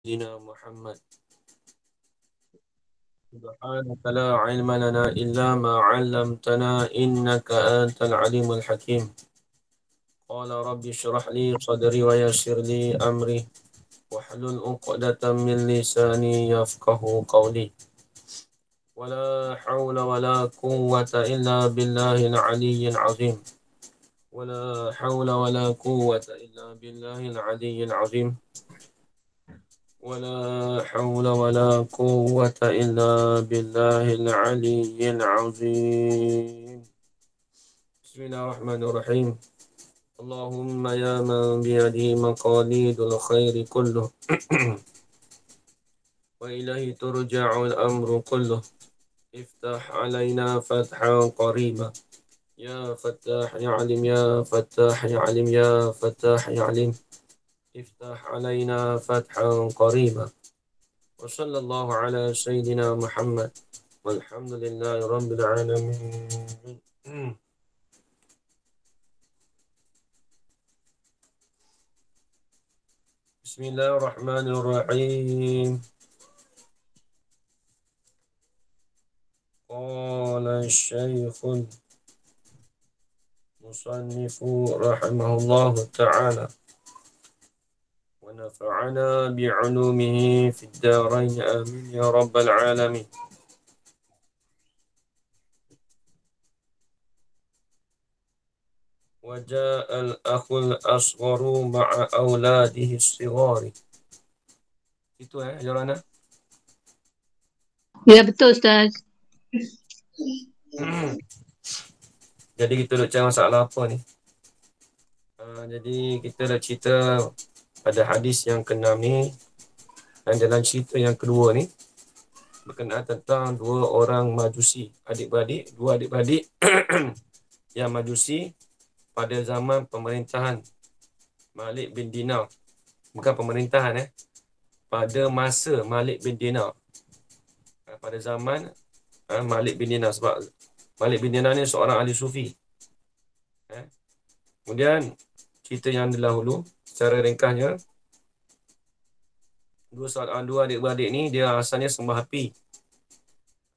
سيدنا محمد. سبحانك لا علم لنا إلا ما علمتنا إنك أنت العليم الحكيم. قال رب اشرح لي صدري ويسر لي أمري واحلل عقدة من لساني يفقه قولي. ولا حول ولا قوة إلا بالله العلي العظيم. ولا حول ولا قوة إلا بالله العلي العظيم. ولا حول ولا قوة إلا بالله العلي العظيم. بسم الله الرحمن الرحيم. اللهم يا من بيده مقاليد الخير كله وإليه ترجع الأمر كله افتح علينا فتحا قريبا يا فتاح يا عليم يا فتاح يا عليم يا فتاح يا عليم افتح علينا فتحا قريبا وصلى الله على سيدنا محمد والحمد لله رب العالمين. بسم الله الرحمن الرحيم. قال الشيخ المصنف رحمه الله تعالى ونفعنا بعلومه في الدارين آمين يا رب العالمين. وجاء الأخ الأصغر مع أولاده الصغار. Itu Jorana. Ya, betul Ustaz. Jadi kita nak cari masalah apa ni? Jadi kita dah cerita pada hadis yang ke-6 ni, dan dalam cerita yang kedua ni berkenaan tentang dua orang majusi, dua adik-beradik yang majusi pada zaman pemerintahan Malik bin Dinar. Bukan pemerintahan pada masa Malik bin Dinar. Pada zaman Malik bin Dinar, sebab Malik bin Dinar ni seorang ahli sufi. Kemudian cerita yang dahulu secara ringkasnya, dua adik-beradik ni dia asalnya sembah api.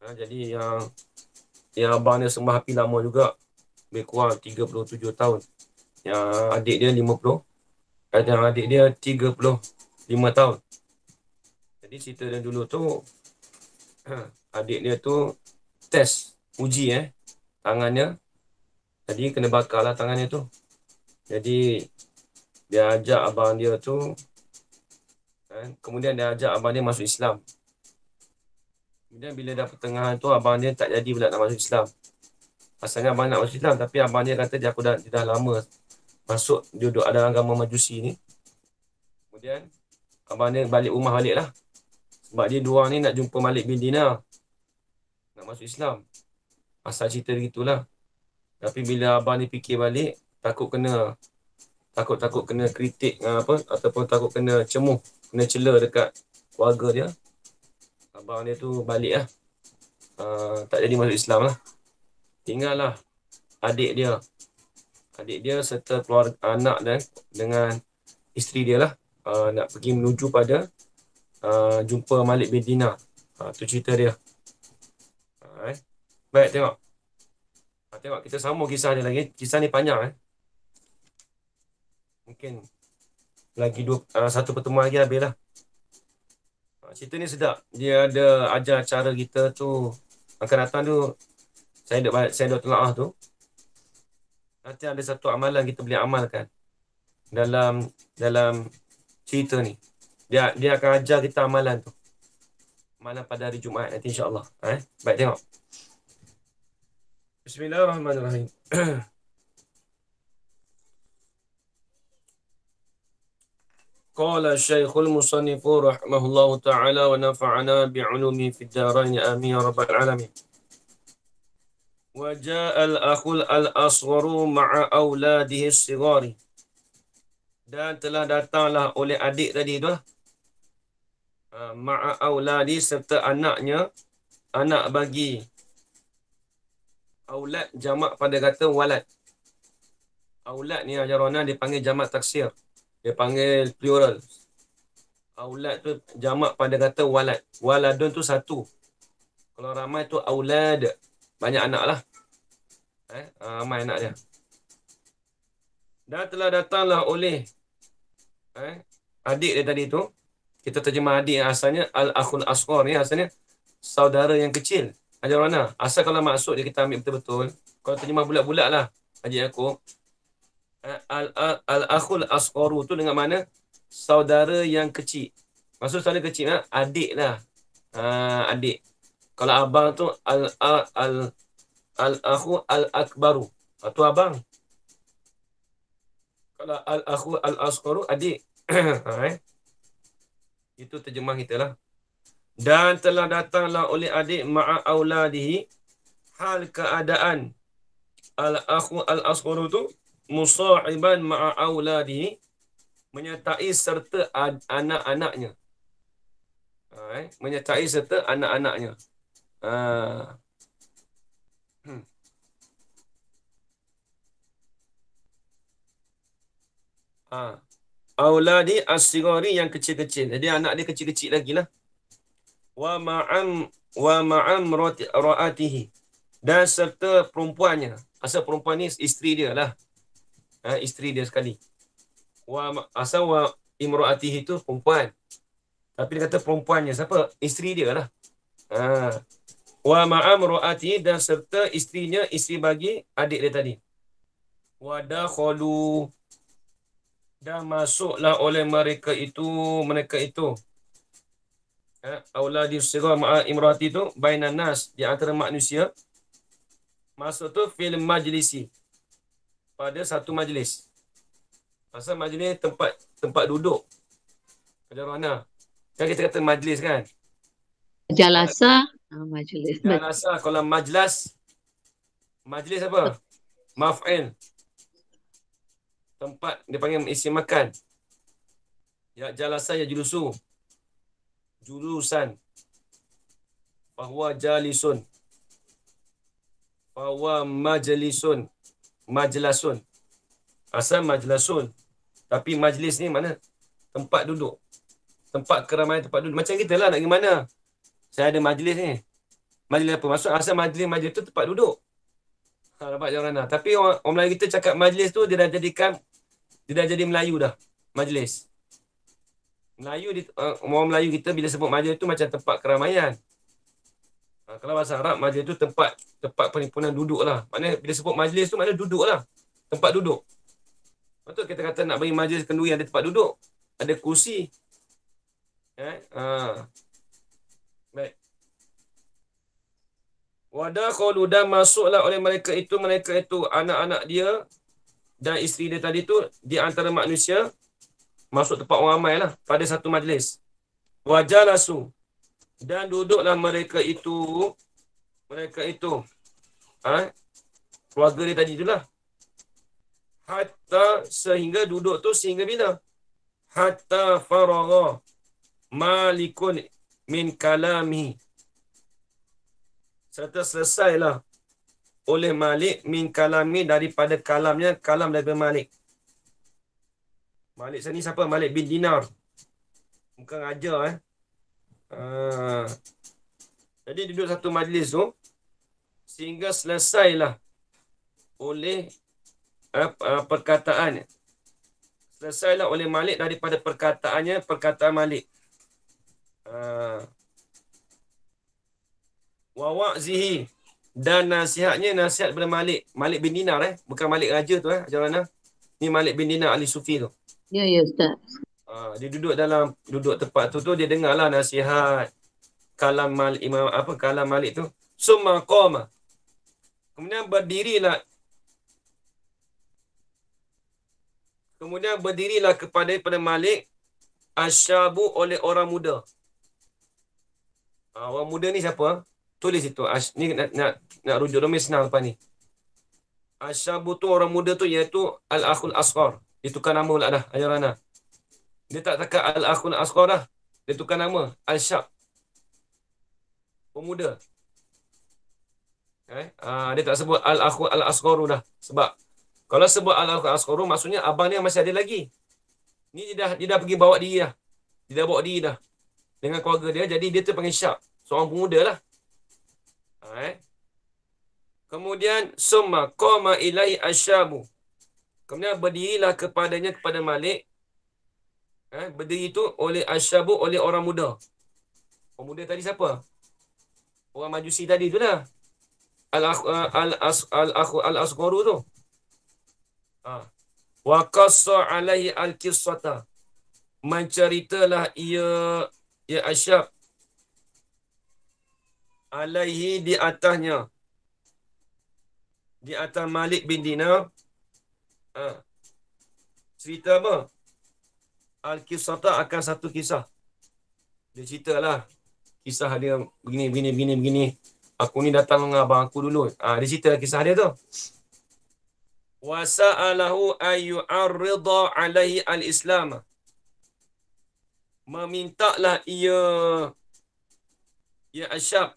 Jadi yang abang dia sembah api lama juga, lebih kurang 37 tahun. Yang adik dia 50, yang adik dia 35 tahun. Jadi cerita dia dulu tu, adik dia tu test, uji tangannya. Jadi kena bakar lah tangannya tu. Jadi dia ajak abang dia tu, kemudian dia ajak abang dia masuk Islam. Kemudian bila dah pertengahan tu, abang dia tak jadi pula nak masuk Islam. Asalnya abang nak masuk Islam, tapi abang dia kata dia dah lama masuk, dia duduk ada agama majusi ni. Kemudian abang dia balik rumah balik lah. Sebab dia dua ni nak jumpa Malik bin Dinar, nak masuk Islam. Asal cerita begitulah. Tapi bila abang ni fikir balik, takut kena kritik ataupun takut kena cemuh, kena cela dekat keluarga dia. Abang dia tu balik lah. Tak jadi masuk Islam lah. Tinggal lah adik dia serta keluarga, anak dan dengan isteri dia lah, nak pergi menuju pada jumpa Malik bin Dinar. Tu cerita dia. Baik, tengok kita sambung kisah dia lagi. Kisah ni panjang mungkin lagi satu pertemuan lagi habis lah. Cerita ni sedap. Dia ada ajar cara kita tu. Akan datang tu saya dah telaah tu. Nanti ada satu amalan kita boleh amalkan dalam cerita ni. Dia akan ajar kita amalan tu. Amalan pada hari Jumaat nanti insya-Allah. Baik, tengok. Bismillahirrahmanirrahim. Qala Syekhul Musannif rahimahullahu ta'ala wa nafa'ana bi'ulumi fid darain amin ya rabbal alamin. Wa ja'al akhul al-asgharu ma'a auladihi as-sighari. Dan telah datanglah oleh adik tadi tu ma'a auladi serta anaknya, anak bagi. Aulad jamak pada kata walad. Aulad ni ajarana dipanggil jamak taksir. Dia panggil plural. Aulad tu jamak pada kata walad. Waladun tu satu. Kalau ramai tu aulad. Banyak anak lah. Ramai anak dia. Dan telah datanglah oleh adik dia tadi tu. Kita terjemah adik yang asalnya al-akhul asghar ni asalnya saudara yang kecil. Ajar mana? Asal kalau maksud dia kita ambil betul-betul. Kalau terjemah bulat-bulat lah. Haji aku. Al-akhul asgharu tu dengan mana? Saudara yang kecil. Maksud saudara kecil lah. Adik lah. Adik. Kalau abang tu al-akhu al-akbaru. Tu abang. Kalau al-akhu al-asgharu adik. Itu terjemah kita lah. Dan telah datanglah oleh adik ma'a auladihi hal keadaan al-akhu al-asgharu tu musahiban ma'a auladihi menyertai serta anak-anaknya. Menyertai serta anak-anaknya. Auladi as-sigari yang kecil-kecil. Jadi anak dia kecil-kecil lagi lah. Wa ma'am ra'atihi. Dan serta perempuannya. Asal perempuan ni isteri dia lah. Isteri dia sekali. Asal wa imra'atihi tu perempuan. Tapi dia kata perempuannya. Siapa? Isteri dia lah. Wa ma'am ra'atihi dan serta isterinya, isteri bagi adik dia tadi. Wa dakhalu dan masuklah oleh mereka itu auladi sighar ma'a imrati tu bainan nas di antara manusia. Masuk tu fil majlisi pada satu majlis. Pasal majlis tempat duduk. Ada mana? Kan kita kata majlis kan? Jalasa majlis. Jalasa kalau majlis apa? Maf'il. Tempat dia panggil isim makan. Ya jalasa ya julusu. Julusan. Bahwa jalisun. Bahwa majlisun. Majlasun. Asal majlasun. Tapi majlis ni mana? Tempat duduk. Tempat keramaian, tempat duduk. Macam kita lah nak pergi mana? Saya ada majlis ni. Majlis apa? Maksud asal majlis tu tempat duduk. Dapat jangan lah. Tapi orang Melayu kita cakap majlis tu dia dah jadi Melayu dah. Majlis. Orang Melayu kita bila sebut majlis tu macam tempat keramaian. Kalau bahasa Arab majlis tu tempat perhimpunan duduk lah. Maknanya bila sebut majlis tu maknanya duduk lah. Tempat duduk. Betul kita kata nak bagi majlis kenduri ada tempat duduk. Ada kursi. Baik. Wadakhalu dan masuklah oleh mereka itu anak-anak dia dan isteri dia tadi tu di antara manusia masuk tempat orang ramai lah pada satu majlis. Wajalasu dan duduklah mereka itu keluarga dia tadi itulah. Hatta sehingga duduk tu sehingga bila? Hatta faragha malikun min kalami. Serta selesailah oleh Malik min kalami daripada kalamnya, kalam daripada Malik. Malik sini siapa? Malik bin Dinar. Bukan raja Jadi duduk satu majlis tu sehingga selesailah oleh perkataannya. Selesailah oleh Malik daripada perkataan Malik. Wa wa'zihi dan nasihat daripada Malik bin Dinar bukan Malik raja tu macam mana? Ni Malik bin Dinar ahli sufi tu. Ya Ustaz. Dia duduk tempat tu dia dengarlah nasihat kalam Malik tu. Summa qama. Kemudian berdirilah kepada Malik asyabu oleh orang muda. Orang muda ni siapa? Tulis itu. Ni nak rujuk domain senang lepas ni. Asyabu tu orang muda tu iaitu al-akhul asghar. Dia tukar nama pula dah. Ajarana. Dia tak cakap al-akhul asghar dah. Dia tukar nama. Al-syab. Pemuda. Dia tak sebut al-akhul al-asgharu dah. Sebab kalau sebut al-akhul al-asgharu maksudnya abang dia masih ada lagi. Ni dia dah pergi bawa diri dah. Dia dah bawa diri dah dengan keluarga dia. Jadi dia tu panggil syab. Seorang pemuda lah. Kemudian summa qama ilai asyabu. Kemudian berdirilah kepada Malik. Berdiri itu oleh asyabu, oleh orang muda. Orang muda tadi siapa? Orang Majusi tadi tu lah. Al-Asgharu tu. Wa qassa alaihi al-qissata. Menceritalah ia asyab alaihi di atasnya. Di atas Malik bin Dinar. Cerita apa? Al-Qissata akan satu kisah. Dia ceritalah kisah dia begini. Aku ni datang dengan abang aku dulu. Dia cerita kisah dia tu. Wa sa'alahu ayyu'arrida alaihi al-Islam. Memintalah ia asyab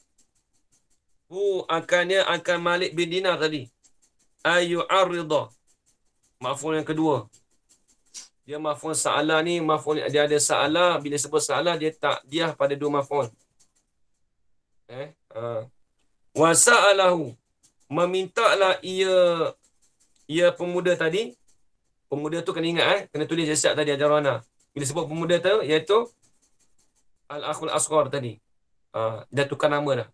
akan Malik bin Dinar tadi. Ayyu'arrida. Maf'ul yang kedua. Dia maf'ul sa'ala ni, dia ada sa'ala, bila sebut sa'ala dia tak dia pada dua maf'ul. Wa sa'alahu, memintalah ia pemuda tadi. Pemuda tu kena ingat kena tulis jasiat tadi ajarana. Bila sebut pemuda tu iaitu Al-Akhul Asghar tadi. Dah tukar nama dah.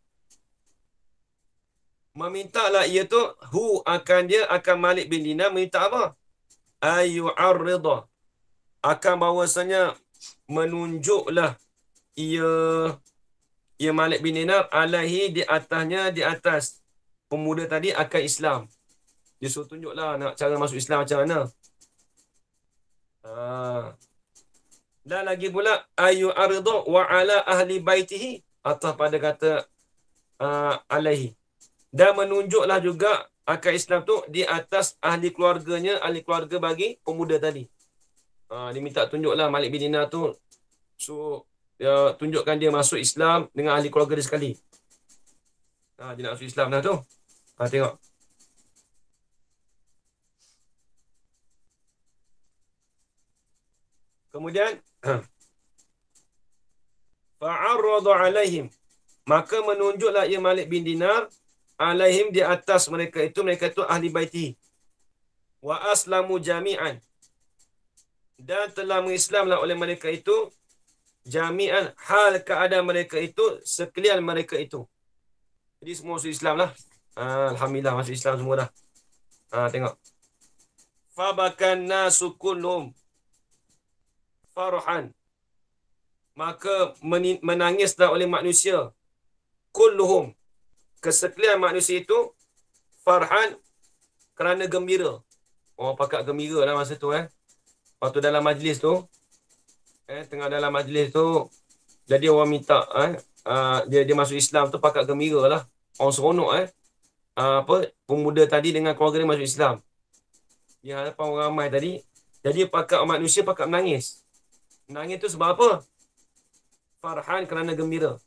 Memintalah ia tu akan Malik bin Dinar meminta apa? Ayyu'arrida. Akan bahawasanya menunjuklah ia Malik bin Dinar alaihi di atas pemuda tadi akan Islam. Dia suruh tunjuklah nak cara masuk Islam macam mana. Dan lagi pula ayyu'arrida wa ala ahli baitihi, atas pada kata alaihi. Dan menunjuklah juga akan Islam tu di atas ahli keluarga bagi pemuda tadi. Dia minta tunjuklah Malik bin Dinar tu tunjukkan dia masuk Islam dengan ahli keluarga dia sekali. Dia nak masuk Islam dah tu. Tengok. Kemudian fa'arrada alaihim, maka menunjuklah ia Malik bin Dinar alaihim di atas mereka itu ahli baiti. Wa aslamu jami'an, dan telah mengislamlah oleh mereka itu jami'an, hal keadaan mereka itu sekalian mereka itu. Jadi semua masuk Islam lah. Alhamdulillah masuk Islam semua dah. Tengok. Fabakan nasu kullum farhan, maka menangislah oleh manusia kulluhum, kesekalian manusia itu farhan, kerana gembira. Pakat gembira lah masa tu waktu dalam majlis tu tengah dalam majlis tu, jadi orang minta dia masuk Islam tu pakat gembira lah. Orang seronok pemuda tadi dengan keluarga dia masuk Islam di hadapan orang ramai tadi. Jadi manusia pakat menangis. Menangis tu sebab apa? Farhan, kerana gembira.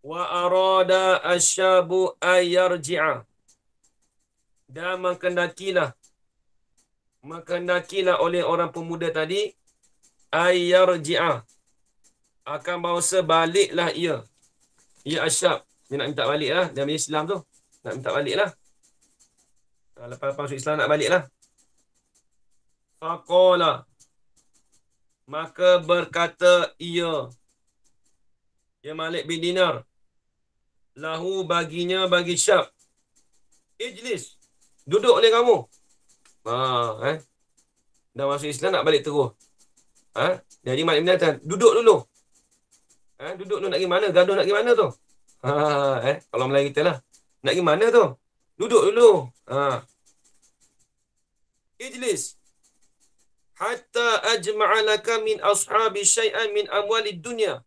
Wa arada asyabu ayyarji'a, dan menkendakilah oleh orang pemuda tadi ayyarji'a, akan bahawa baliklah ia asyab. Dia nak minta balik lah. Dia Islam tu nak minta balik lah. Lepas masuk Islam nak balik lah. Faqala, maka berkata ia Malik bin Dinar lahu, bagi syab, ijlis, duduk oleh kamu. Dah masuk Islam nak balik terus. Jadi Malik bin Dinar duduk dulu. Duduk dulu, nak pergi mana? Gaduh nak pergi mana tu? Kalau Melayu kita lah, nak pergi mana tu? Duduk dulu. Ijlis hatta ajma'a laka min ashabi syai'an min amwalid dunya.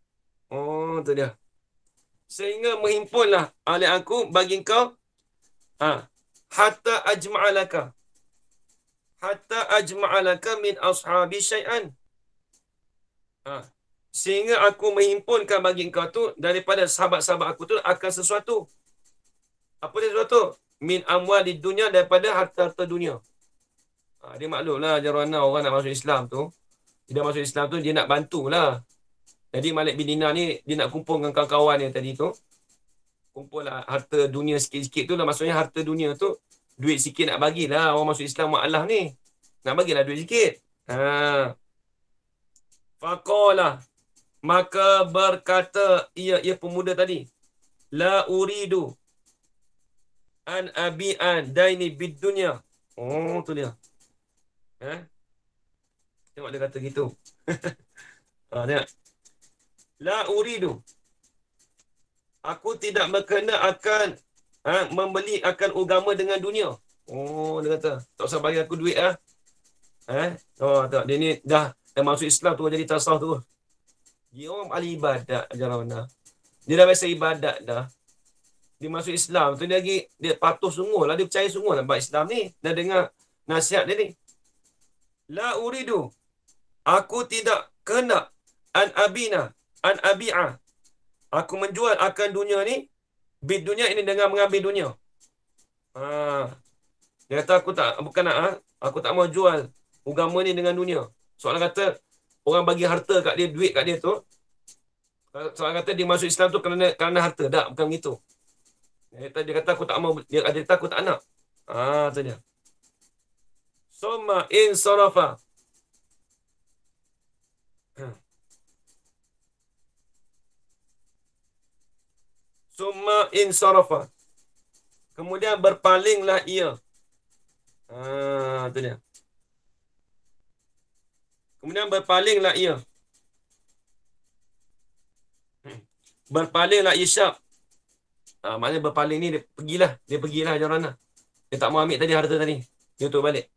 Tu dia. Sehingga menghimpunlah oleh aku bagi engkau hatta ajma'a laka min ashabi syai'an. Sehingga aku menghimpunkan bagi engkau tu daripada sahabat-sahabat aku tu akan sesuatu. Apa dia sesuatu? Min amwalid dunya, daripada harta-harta dunia. Dia maklumlah jarana orang nak masuk Islam tu. Dia masuk Islam tu dia nak bantulah Jadi Malik bin Dinar ni dia nak kumpul dengan kawan-kawan dia tadi tu. Kumpul lah harta dunia sikit-sikit tu lah. Maksudnya harta dunia tu duit sikit nak bagilah orang masuk Islam ma'alah ni. Nak bagilah duit sikit. Faqalah. Maka berkata ia pemuda tadi. La uridu an abi'an daini bid dunya. Oh tu dia. Tengok dia kata gitu. Tengok. La uridu. Aku tidak berkenan akan membeli akan agama dengan dunia. Oh, dia kata, tak usah bagi aku duit . Tak. Dia ni dah masuk Islam tu jadi tasawuf tu. Dia orang ahli ibadat ajaran mana. Dia dah biasa ibadat dah. Dia masuk Islam tu dia lagi dia patuh sungguh lah, dia percaya sungguh lah buat Islam ni. Dah dengar nasihat dia ni. La uridu. Aku tidak kena an abi'a. Aku menjual akan dunia ni. Bid dunia ini dengan mengambil dunia. Dia kata aku tak mau jual agama ni dengan dunia. Soalan kata orang bagi harta kat dia, duit kat dia tu. Soalan kata dia masuk Islam tu kerana harta. Tak, bukan begitu. Dia kata aku tak mau, dia kata aku tak nak. Tu dia. Summa in sarafa. Summa in sarafa. Kemudian berpalinglah ia. Tu dia. Kemudian berpalinglah ia. Berpalinglah Isyab. Maknanya berpaling ni dia pergilah jalan lah. Dia tak mau ambil tadi harta tadi. Dia untuk balik.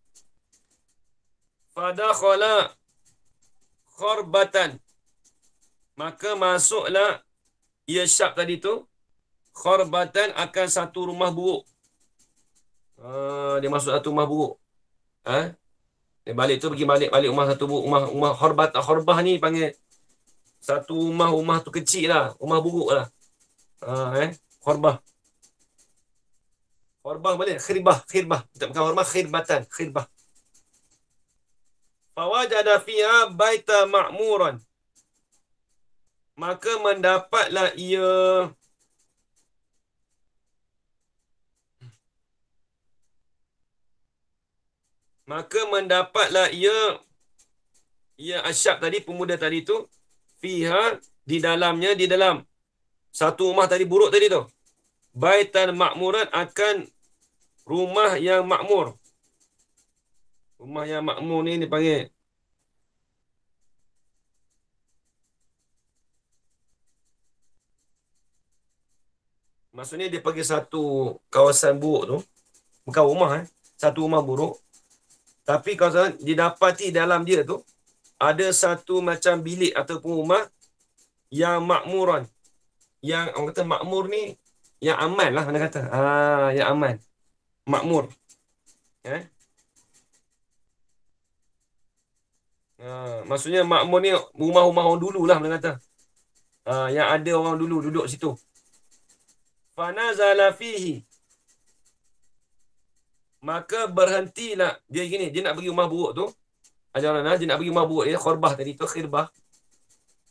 Fadakhala kharbatan. Maka masuklah Isyab tadi tu kharbatan akan satu rumah buruk. Dia masuk satu rumah buruk. Dia balik tu pergi balik rumah satu buruk. Rumah kharbah ni panggil satu rumah tu kecil lah. Rumah buruk lah. Kharbah. Kharbah boleh? Khirbah. Bukan kharbah, khirbatan. Khirbah. Fawajada fiha baita ma'muran. Maka mendapatlah ia Asyab tadi, pemuda tadi tu, fiha, di dalam satu rumah tadi buruk tadi tu. Baitan makmuran, akan rumah yang makmur. Rumah yang makmur ni dipanggil. Maksudnya dia pergi satu kawasan buruk tu. Bukan rumah satu rumah buruk. Tapi kawasan didapati dalam dia tu ada satu macam bilik ataupun rumah yang makmuran. Yang orang kata makmur ni yang aman lah, mana kata. Yang aman. Makmur. Maksudnya makmur ni rumah-rumah orang dulu lah, mana kata. Yang ada orang dulu duduk situ. Fanazala fihi. Maka berhentilah dia gini, dia nak pergi rumah buruk tu. Dia nak pergi rumah buruk dia, khorbah tadi tu, khirbah.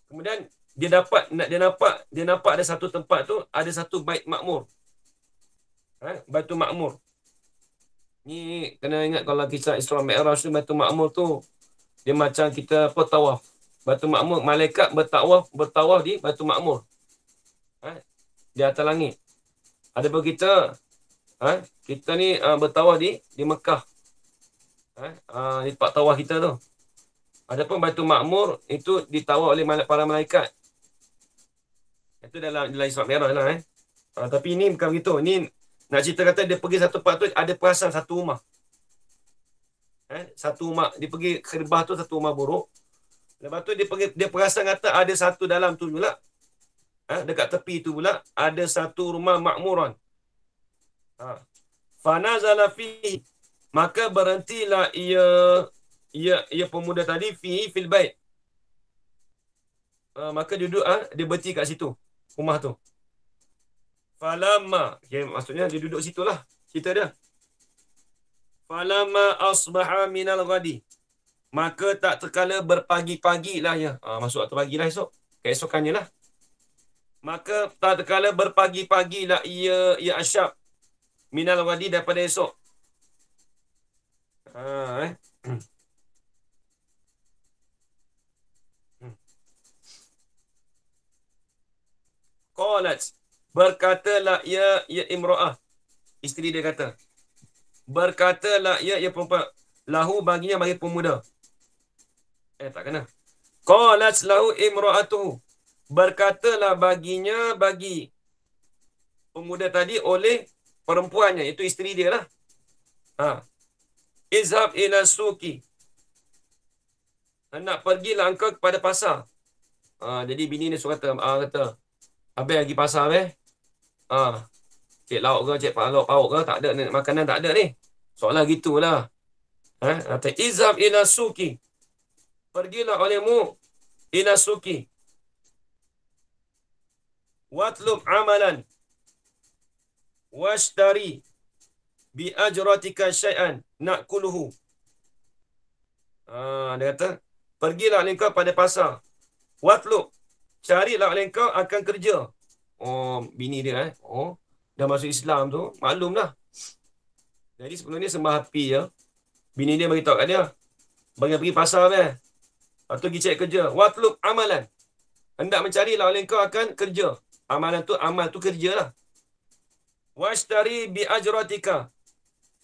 Kemudian dia nampak ada satu tempat tu ada satu bait makmur. Baitul Makmur. Ni kena ingat kalau kisah Isra Mi'raj tu, Baitul Makmur tu dia macam kita tawaf. Baitul Makmur, malaikat bertawaf di Baitul Makmur. Di atas langit. Ada pun kita ni bertawaf di Mekah. Di tempat tawaf kita tu. Adapun Baitul Makmur itu ditawaf oleh para malaikat. Itu dalam Isra Mi'raj lah. Tapi ini bukan begitu. Ini nak cerita kata dia pergi satu tempat tu ada perasan satu rumah. Satu rumah, dia pergi khirbah tu satu rumah buruk. Lepas tu dia perasan kata ada satu dalam tu pula. Dekat tepi tu pula ada satu rumah makmuran. Fanazala fihi. Maka berhentilah ia pemuda tadi fil bait. Maka duduk dia berhenti kat situ rumah tu. Falamma, maksudnya dia duduk situlah cerita dia. Falamma asbaha minal ghadi. Maka tak terkala berpagi-pagilah ya. Masuk waktu pagilah esok. keesokannya lah. Maka tatkala berpagi-pagilah ia Asyab minal wadi daripada esok. Ha, Qalat, berkatalah ia imra'ah, isteri dia kata. Berkatalah ia perempuan, lahu baginya bagi pemuda. Tak kena. Qalat lahu imra'atuhu, berkatalah baginya bagi pemuda tadi oleh perempuannya, itu isteri dia lah. Izhab ila suki, nak pergilah engkau kepada pasar. Jadi bini ni suruh kata, habis pergi pasar cek lauk ke, cek lauk pauk ke, tak ada makanan, tak ada ni. Soalan gitulah. Kata izhab ila suki, pergilah olehmu ila suki, watlub amalan washtari bi ajratika syai'an nakuluhu. Dia kata, pergilah engkau pada pasar, watlub, carilah engkau akan kerja. Bini dia dah masuk Islam tu, maklumlah. Jadi sebelum ni sembah api je. Bini dia beritahu kat dia, bagi pergi pasar lepas tu pergi cek kerja. Watlub amalan, hendak mencarilah engkau akan kerja. Amalan tu, amal tu kerja lah. Washtari bi ajratika,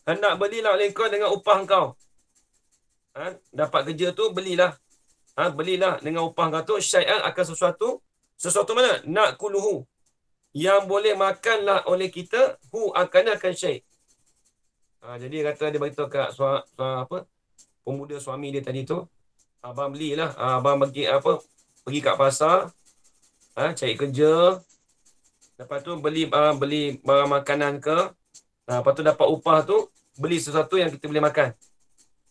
hendak belilah engkau dengan upah engkau. Dapat kerja tu, belilah. Belilah dengan upah engkau tu, syai'an akan sesuatu mana? Nak kuluhu, yang boleh makanlah oleh kita, akan syai'. Jadi kata dia beritahu kat pemuda suami dia tadi tu, abang belilah, abang pergi kat pasar, cari kerja, lepas tu beli barang makanan ke, lepas tu dapat upah tu, beli sesuatu yang kita boleh makan.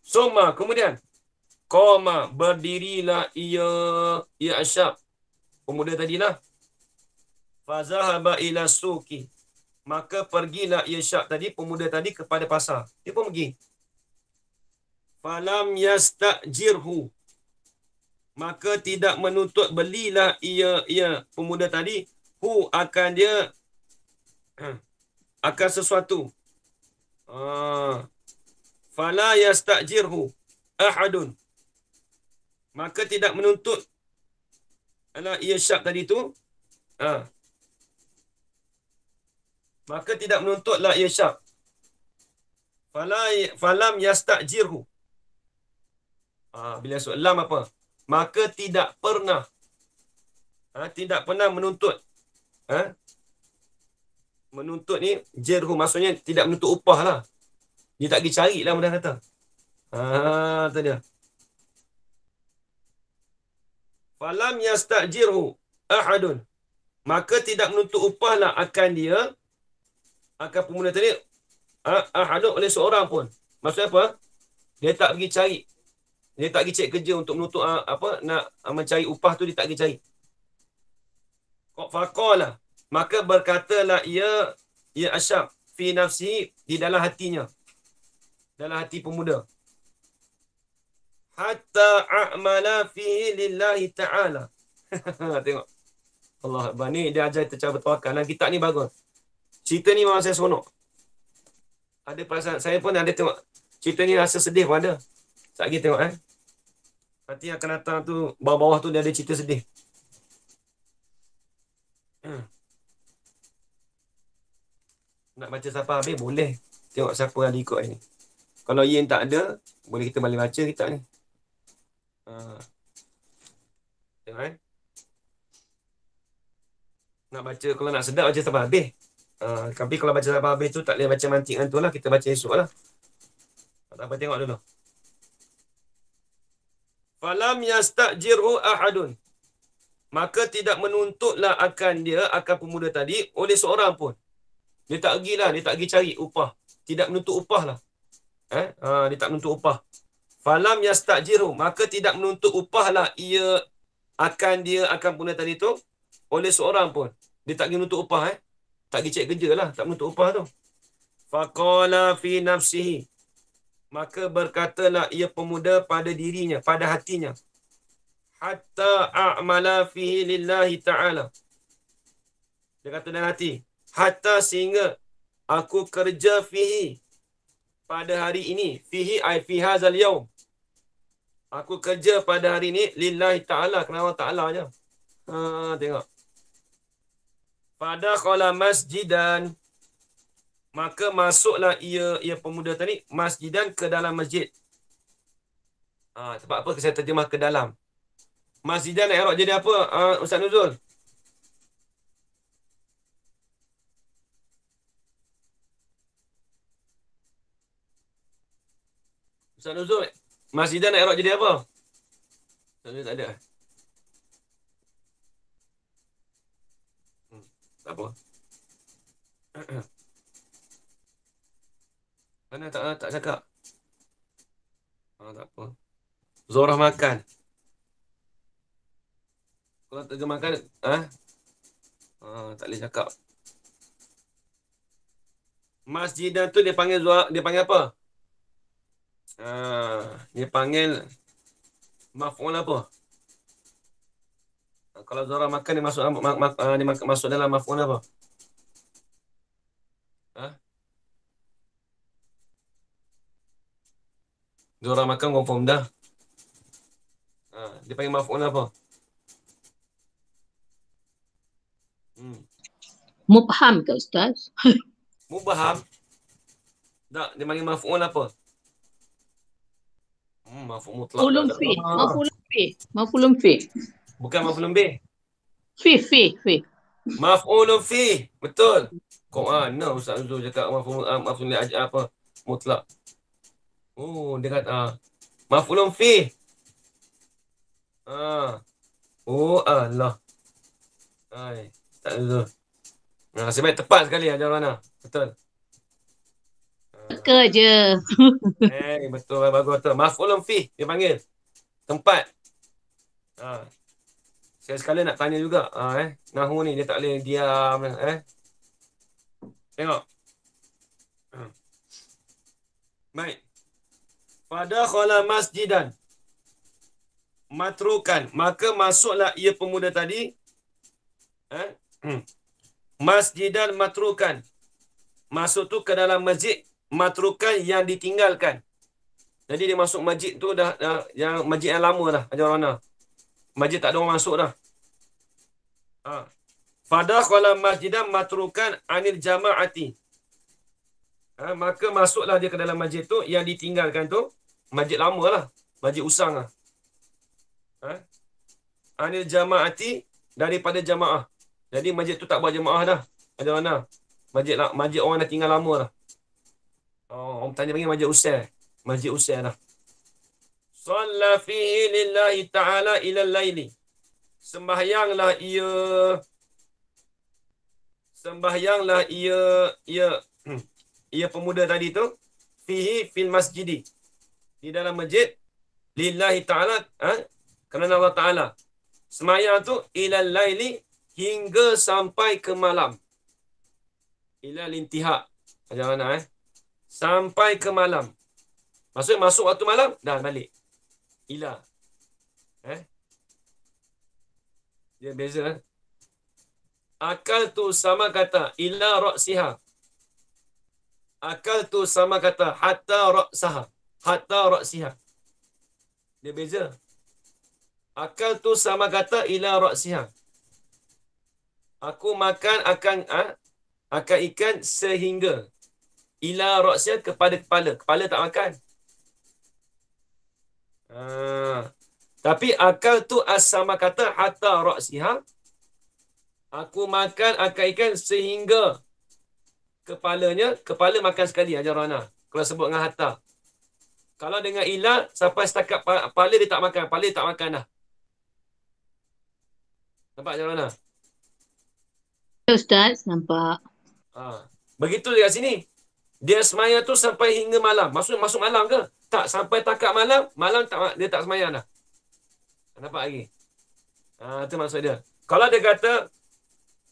Soma, kemudian qama, berdirilah ia Asyab, pemuda tadilah. Fazahaba ila suki, maka pergilah ia Asyab tadi, pemuda tadi, kepada pasar. Dia pun pergi. Falam yastajirhu, maka tidak menuntut belilah ia pemuda tadi, akan dia akan sesuatu. Fala yastajirhu ahadun, maka tidak menuntut ia Asyab tadi tu, maka tidak menuntutlah ia Asyab. Falam yastajirhu, bila masuk lam apa? Maka tidak pernah menuntut. Menuntut ni jirhu, maksudnya tidak menuntut upah lah. Dia tak pergi cari lah, mudah kata. Tu dia. Falam yastajirhu ahadun, maka tidak menuntut upah lah akan dia, akan pemuda tadi, ahadun, oleh seorang pun. Maksudnya apa? Dia tak pergi cari. Dia tak pergi cek kerja untuk menuntut nak mencari upah tu, dia tak pergi cari. Faqala, maka berkatalah ia Asyab fi nafsihi, di dalam hatinya, dalam hati pemuda, hatta a'mala fihi lillahi ta'ala. Tengok Allah Akbar, ni dia ajar kita cara bertawakal. Dan kitab ni bagus. Cerita ni memang saya seronok. Ada perasaan, saya pun ada tengok cerita ni, rasa sedih pun ada. Tak lagi tengok nanti akan datang tu, bawah-bawah tu dia ada cerita sedih. Nak baca sampai habis boleh. Tengok siapa yang ikut ni. Kalau Yin tak ada, boleh kita balik baca kitab ni. Tengok nak baca, kalau nak sedap baca sampai habis. Tapi kalau baca sampai habis tu tak boleh baca mantik tu lah, kita baca esok lah. Tak apa, tengok dulu. Falam yastajirhu ahadun, maka tidak menuntutlah akan dia, akan pemuda tadi, oleh seorang pun. Dia tak pergi lah, dia tak pergi cari upah. Tidak menuntut upah lah. Dia tak menuntut upah. Falam yastajirhu, maka tidak menuntut upah lah ia, akan dia, akan pemuda tadi tu, oleh seorang pun. Dia tak pergi menuntut upah. Tak pergi cek kerja lah, tak menuntut upah tu. Faqala fi nafsihi, maka berkatalah ia pemuda pada dirinya, pada hatinya, hatta a'mala fihi lillahi ta'ala. Dia kata dalam hati, hatta sehingga aku kerja fihi pada hari ini. Fihi ay fi hadzal yaum. Aku kerja pada hari ini lillahi ta'ala, kerana Allah Ta'ala je. Tengok. Pada qala masjidan, maka masuklah ia pemuda tadi masjidan ke dalam masjid. Sebab apa saya terjemah ke dalam? Masjidan nak i'rab jadi apa? Ustaz Nuzul. Ustaz Nuzul, masjidan nak i'rab jadi apa? Ustaz Nuzul tak ada. Tak apa. Mana tak cakap? Tak apa. Zorah makan. Kalau terjemahkan, tak boleh cakap. Masjidan tu dia panggil apa? Dia panggil maf'ul apa? Kalau Zora makan dia masuk dalam maf'ul apa? Zora makan confirm dah. Dia panggil maf'ul apa? Mubham ke Ustaz? Mubham. Tak, dia panggil maf'ul apa? Maf'ul mutlaq. Maf'ulun fi. Maf'ulun fi. Bukan maf'ulun bih. Fi. Maf'ulun fi. Betul. No, Ustaz Zul cakap maf'ul apa? Mutlaq. Dia kata maf'ulun fi. Allah. Tak Zul. Sebaik tepat sekali ajar mana. Betul. Teka je. Betul, bagus betul. Maf'ulun fi dia panggil. Tempat. Saya sekali nak tanya juga. Nahu ni dia tak boleh diam. Tengok. Baik. Pada khala masjidan. Matrukan. Maka masuklah ia pemuda tadi. Masjidan matrukan. Masuk tu ke dalam masjid. Matrukan yang ditinggalkan. Jadi dia masuk masjid tu dah yang masjid yang lama dah. Ajar mana. Masjid tak ada orang masuk dah. Fadakhala masjidan matrukan anil jama'ati. Maka masuklah dia ke dalam masjid tu yang ditinggalkan tu. Masjid lama lah. Masjid usang lah. Anil jama'ati daripada jamaah. Jadi masjid tu tak buat jamaah dah. Ajar mana. Masjid orang dah tinggal lama lah. Orang tanya panggil masjid usai. Masjid usai dah. Shalla fihi lillahi ta'ala ilal laili. Sembahyanglah ia pemuda tadi tu fihi fil masjidi. Di dalam masjid lillahi ta'ala kerana Allah Ta'ala. Sembahyang tu ilal laili hingga sampai ke malam. Ilal intihak. Jangan mana sampai ke malam. Maksudnya masuk waktu malam, dah balik. Ila. Dia beza. Akal tu sama kata ila ra'siha. Akal tu sama kata hatta ra'saha. Hatta ra'siha. Dia beza. Akal tu sama kata ila ra'siha. Aku makan akan ikan sehingga ila ra'siha kepada kepala. Kepala tak makan. Tapi akal tu as-sama kata hatta ra'siha. Aku makan akal ikan sehingga kepala makan sekali ajar Rana. Kalau sebut dengan hatta. Kalau dengan ila sampai setakat kepala dia tak makan. Kepala dia tak makan dah. Nampak ajar Rana? Ustaz, nampak. Begitu dekat sini. Dia semaya tu sampai hingga malam. Maksudnya masuk malam ke? Tak, sampai takat malam dia tak semayang dah. Nampak lagi? Itu maksud dia. Kalau dia kata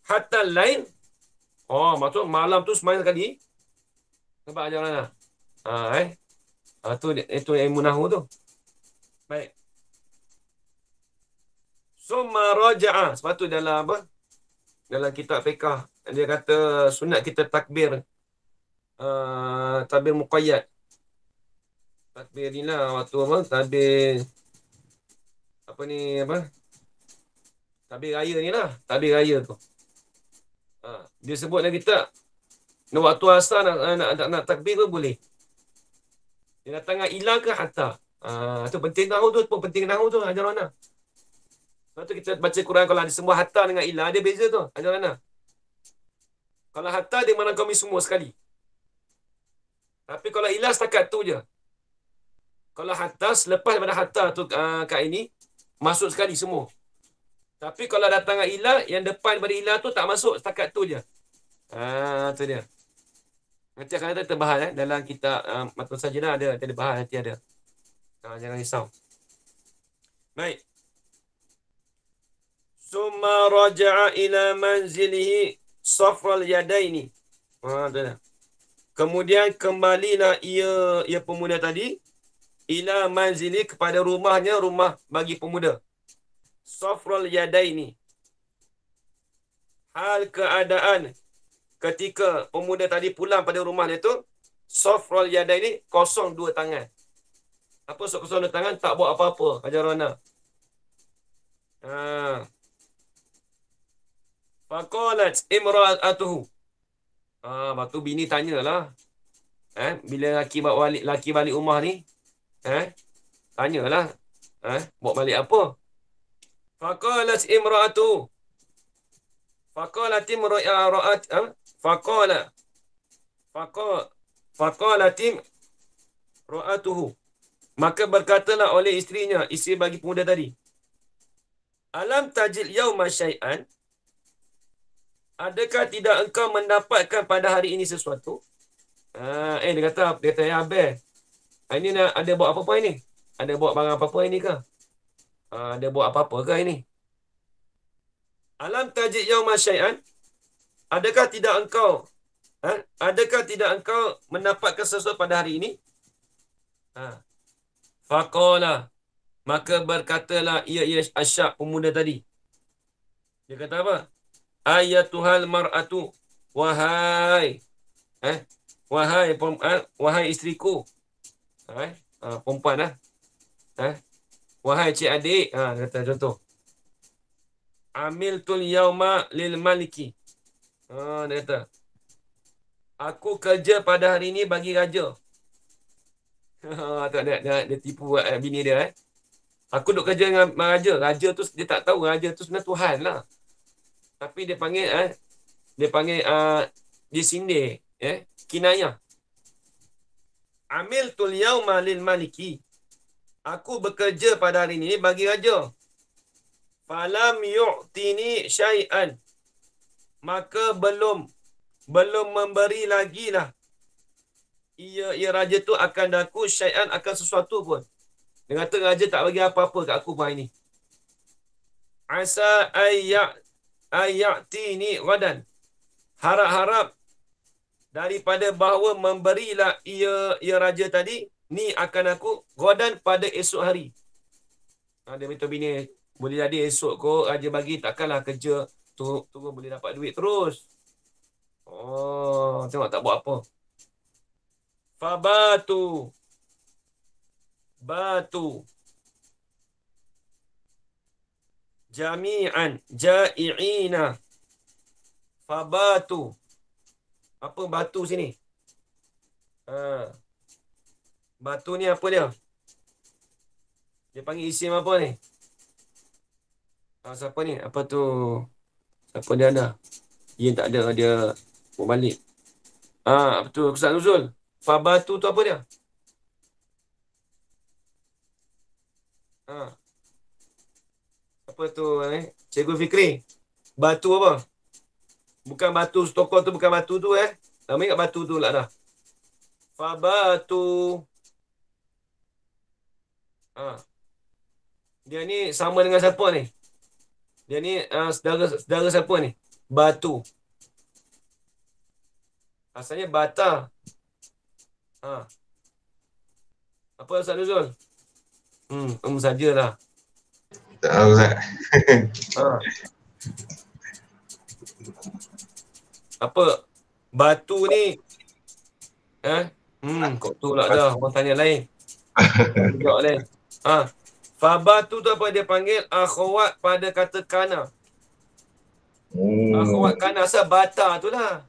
hatta lain, maksud malam tu semayang sekali. Nampak ajar mana? Itu ilmu nahu tu. Baik. Summa raja'a. Sebab tu dalam apa? Dalam kitab fiqh dia kata sunat kita takbir takbir muqayyad. Takbir ni lah waktu apa? Takbir apa ni apa? Takbir raya ni lah. Takbir raya tu. Dia sebut lagi tak? Waktu asar nak takbir pun boleh. Dia datang dengan ila ke hatta. Tu penting tahu tu. Penting tahu tu. Ajar mana? Lepas tu kita baca Quran kalau ada semua hatta dengan ila. Ada beza tu. Ajar mana? Kalau hatta dia merangkumi semua sekali. Tapi kalau ila setakat tu je. Kalau hatta selepas daripada hatta tu kat ini. Masuk sekali semua. Tapi kalau datang dengan ila. Yang depan daripada ila tu tak masuk. Setakat tu je. Tu dia. Nanti akan kita bahas dalam kitab Matun Sajadah ada bahas nanti ada. Jangan risau. Baik. Summa raja'a ila manzilihi safral yadaini. Tu dah. Kemudian kembalilah ia pemuda tadi ila manzili kepada rumahnya, rumah bagi pemuda. Safral yadaini. Hal keadaan ketika pemuda tadi pulang pada rumahnya tu, safral yadaini, kosong dua tangan. Apa kosong dua tangan? Tak buat apa-apa. Ajar mana? Faqalat imra'atuhu. Lepas tu bini tanyalah. Bila laki balik rumah ni, tanyalah. Bawa balik apa? Faqalat imra'atuhu. Faqalat imra'at Faqalat imra'atuhu. Maka berkatalah oleh isterinya, isteri bagi pemuda tadi, alam tajil yauma syai'an, adakah tidak engkau mendapatkan pada hari ini sesuatu? Dia kata ya Abel, ini ada buat apa-apa ini? Ada buat barang apa-apa ini ke? Ada buat apa-apa ke ini? Alam tajid yauma syai'an, adakah tidak engkau mendapatkan sesuatu pada hari ini? Faqala, maka berkatalah ia Asyak, pemuda tadi. Dia kata apa? Ayatuhal mar'atu, wahai isteriku, perempuan lah, wahai cik adik, dia kata contoh, amiltul yauma lil maliki, dia kata aku kerja pada hari ini bagi raja. Dia tipu bini dia. Aku duk kerja dengan raja. Raja tu dia tak tahu raja tu sebenarnya Tuhan lah. Tapi dia panggil dia sindir, kinayah. Amiltul yauma lil maliki, aku bekerja pada hari ini bagi raja. Falam yu'tini syai'an, maka belum memberi lagi lah ia raja tu akan aku syai'an, akan sesuatu pun. Dia kata raja tak bagi apa-apa kat aku hari ni. Asa ayatini ghadan, harap-harap daripada bahawa memberilah ia raja tadi ni akan aku ghadan, pada esok hari. Dia beritahu bini, boleh jadi esok kau raja bagi, takkanlah kerja tunggu boleh dapat duit terus. Tengok tak buat apa. Fabatu jami'an ja'i'ina. Fabatu, apa batu sini? Batu ni apa dia? Dia panggil isim apa ni? Siapa ni? Apa tu? Siapa dia ada? Dia tak ada, dia buat balik. Apa tu? Ustaz Nuzul. Fabatu tu apa dia? Apa tu? Cikgu Fikri. Batu apa? Bukan batu stokol tu, bukan batu tu. Nama ingat batu tu lah dah. Fabatu. Dia ni sama dengan siapa ni? Dia ni saudara siapa ni? Batu. Asalnya bata. Apa Ustaz Nuzul? Sajalah. Tak tahu Ustaz. Ha. Apa? Batu ni. Kok tu pula dah. Orang tanya lain. Jawab lain. Fabatu tu apa dia panggil? Akhwat pada kata kana. Akhwat kana asal bata tu lah.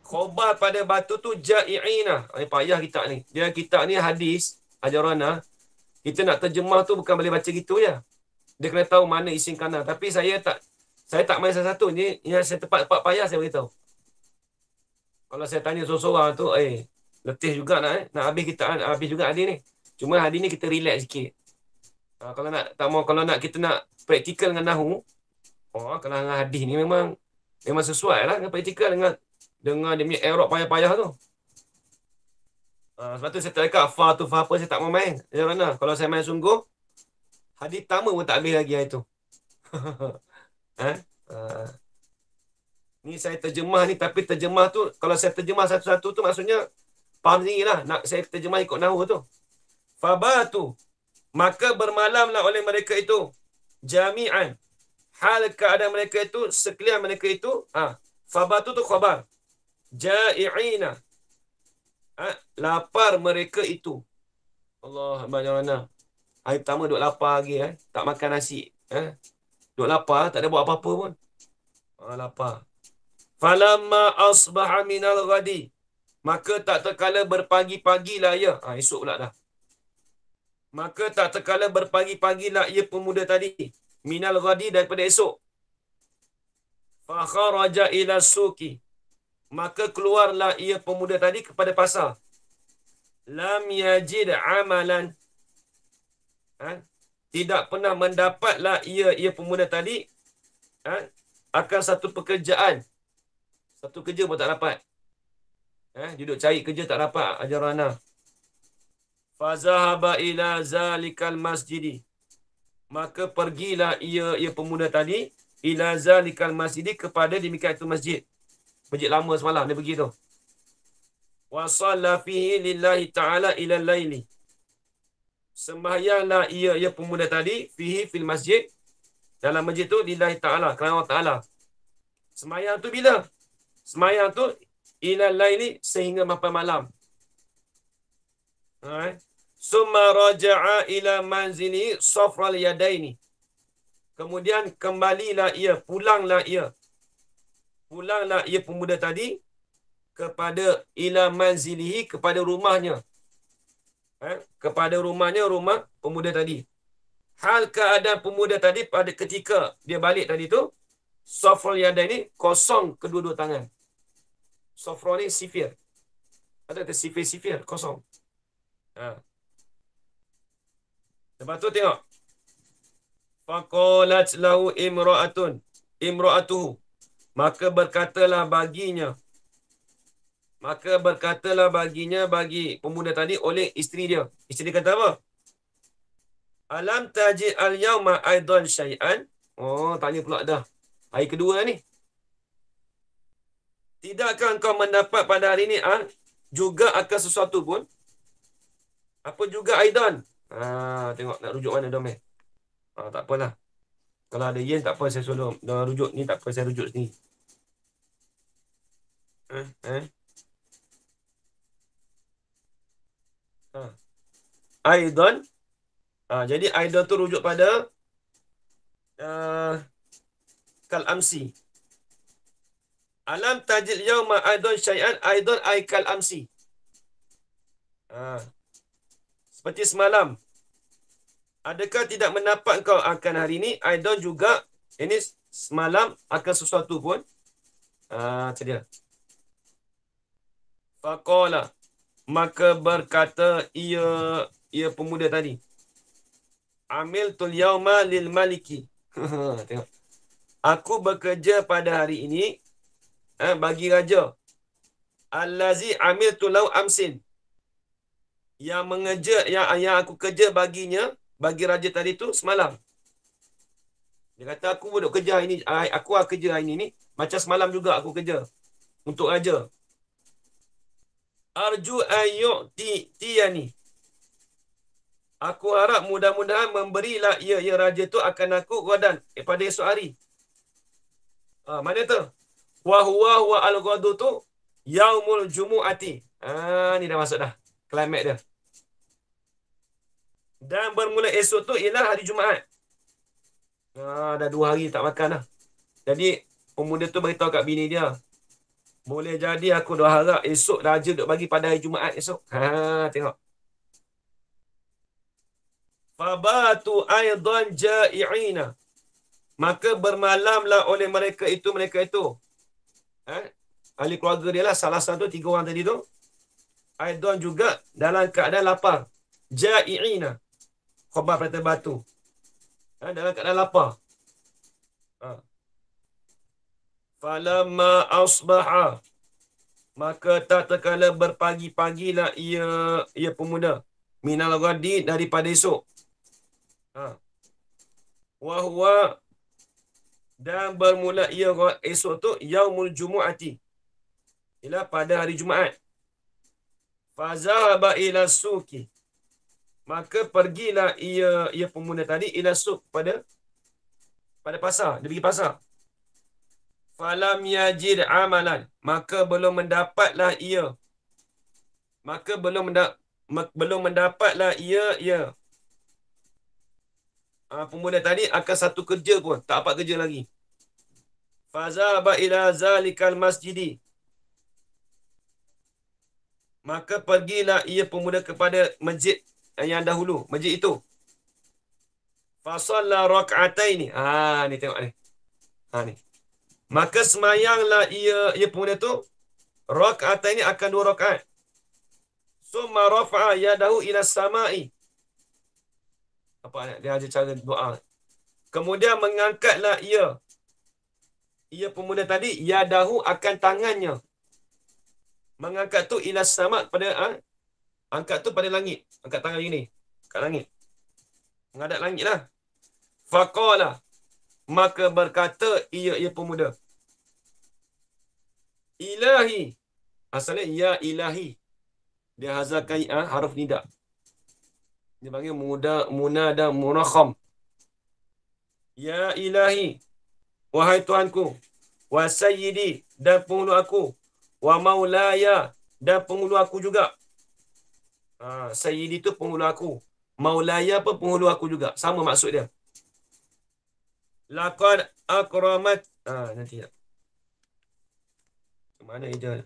Khobar pada batu tu ja'i'ina. Ini payah kitab ni. Dia kitab ni hadis. Ajarana. Kita nak terjemah tu bukan boleh baca gitu je. Dia kena tahu mana isim kana. Tapi saya tak main satu-satu. Ni yang saya tepat-tepat payah saya beritahu. Kalau saya tanya seorang-seorang tu, letih juga nak habis kita habis juga hadis ni. Cuma hadis ni kita relax sikit. Kalau nak kita nak praktikal dengan nahu, kalau dengan hadis ni memang sesuai lah dengan praktikal dengan dia punya Arab payah-payah tu. Sebab tu saya tak cakap fa tu fa apa saya tak mau main. Macam mana? Kalau saya main sungguh, hadis pertama pun tak habis lagi hari tu. Ni saya terjemah ni, tapi terjemah tu kalau saya terjemah satu-satu tu maksudnya faham sendirilah. Nak saya terjemah ikut nahwu tu. Fabatu, maka bermalamlah oleh mereka itu jami'an. Hal keadaan mereka itu, sekalian mereka itu, fabatu tu khabar. Ja'i'ina. Lapar mereka itu. Allah, bagaimana? Hari pertama duk lapar lagi, tak makan nasi. Duk lapar, tak ada buat apa-apa pun. Lapar. Falamma asbaha minal ghadi. Maka tak terkala berpagi-pagilah ia. Esok pula dah. Maka tak terkala berpagi-pagilah ia pemuda tadi. Minal ghadi daripada esok. Fa kharaja ila suki. Maka keluarlah ia pemuda tadi kepada pasar. Lam yajid amalan. Tidak pernah mendapatlah ia pemuda tadi akan satu pekerjaan. Satu kerja pun tak dapat. Duduk cari kerja tak dapat ajarana. Fazahaba ila zalikal masjidi. Maka pergilah ia pemuda tadi ila zalikal masjidi kepada demikian itu masjid. Masjid lama semalam dia pergi tu. Wa shalla fihi lillahi ta'ala ila laili. Sembahyanglah ia pemuda tadi fihi fil masjid. Dalam masjid tu lillahi ta'ala, kerana Allah Ta'ala. Sembahyang tu bila? Sembahyang tu ila laili sehingga sampai malam. Summa raja'a ila manzili safral yadaini. Kemudian kembalilah ia, pulanglah ia pemuda tadi kepada ila manzilihi, kepada rumahnya. Kepada rumahnya, rumah pemuda tadi. Hal keadaan pemuda tadi pada ketika dia balik tadi tu, safral yadaini, kosong kedua-dua tangan. Safral ni sifir. Ada ke sifir, kosong. Lepas tu tengok. Faqalat lahu imra'atuhu. Maka berkatalah baginya bagi pemuda tadi oleh isteri dia. Isteri dia kata apa? Alam tajid al-yawma aidan syai'an. Tanya pula dah. Hari kedua ni. Tidakkah engkau mendapat pada hari ini juga akan sesuatu pun? Apa juga aidan? Tengok nak rujuk mana domain. Tak apalah. Kalau ada yen tak apa, saya suruh rujuk ni, tak apa saya rujuk sini. Aidan. Jadi aidan tu rujuk pada kal amsi. Alam tajid yauma aidan syai'an, aidan ay kal amsi. Seperti semalam. Adakah tidak mendapat engkau akan hari ini? Aidan juga, ini semalam akan sesuatu pun. Sedia. Faqala. Maka berkata ia pemuda tadi. Amil tul yauma lil maliki. Tengok. Aku bekerja pada hari ini bagi raja. Allazi amil tulau amsin. Yang mengejar, yang aku kerja baginya, bagi raja tadi tu semalam. Dia kata aku duduk kerja hari ni, aku kerja hari ni macam semalam juga aku kerja untuk raja. Arju ayyu'tiyani. Aku harap mudah-mudahan memberilah ia raja tu akan aku gadan pada esok hari. Mana tu? Wa huwa al-ghadu tu yaumul jumu'ati. Ni dah masuk dah. Klimak dia. Dan bermula esok tu ialah hari Jumaat. Dah 2 hari tak makan dah. Jadi pemuda tu beritahu kat bini dia, boleh jadi aku dah harap esok raja duk bagi pada hari Jumaat esok. Tengok. Fabatu aidan ja'i'ina. Maka bermalamlah oleh mereka itu. Ahli keluarga dia lah, salah satu 3 orang tadi tu. Aidan juga dalam keadaan lapar. Ja'i'ina. Khabar perkataan batu. Dalam keadaan lapar. Falamma asbaha. Maka tak terkala berpagi-pagilah ia pemuda. Minal ghadi daripada esok. Wahwa dan bermula ia esok tu yaumul jumu'ati. Ialah pada hari Jumaat. Fazahaba ila suki. Maka pergilah ia pemuda tadi ila suk pada pasar. Dia pergi pasar. Falam yajid amalan. Maka belum mendapatlah ia. Belum mendapatlah ia. Pemuda tadi akan satu kerja pun. Tak dapat kerja lagi. Fazahaba ila zalikal masjidi. Maka pergilah ia pemuda kepada masjid yang dahulu. Masjid itu. Fasalla rak'ataini. Ni tengok ni. Ni. Maka semayanglah ia pemuda tu. Rak'ataini akan 2 rakaat. Summa rafa'a yadahu ila samai. Apa dia ada cara doa. Kemudian mengangkatlah ia pemuda tadi yadahu akan tangannya. Mengangkat tu ila sama pada angkat tu pada langit. Angkat tangan gini kat langit. Menghadap langit lah. Faqala. Maka berkata ia pemuda. Ilahi. Asalnya ya ilahi. Dia hazarkan haruf nida. Dia panggil munada murakham. Ya ilahi. Wahai Tuhanku. Wa sayyidi. Dan penghulu aku. Wa maulaya. Dan penghulu aku juga. Sayyidi tu penghulu aku. Maulaya pun penghulu aku juga. Sama maksud dia. Laqad akramat. Nanti tak. Mana ida?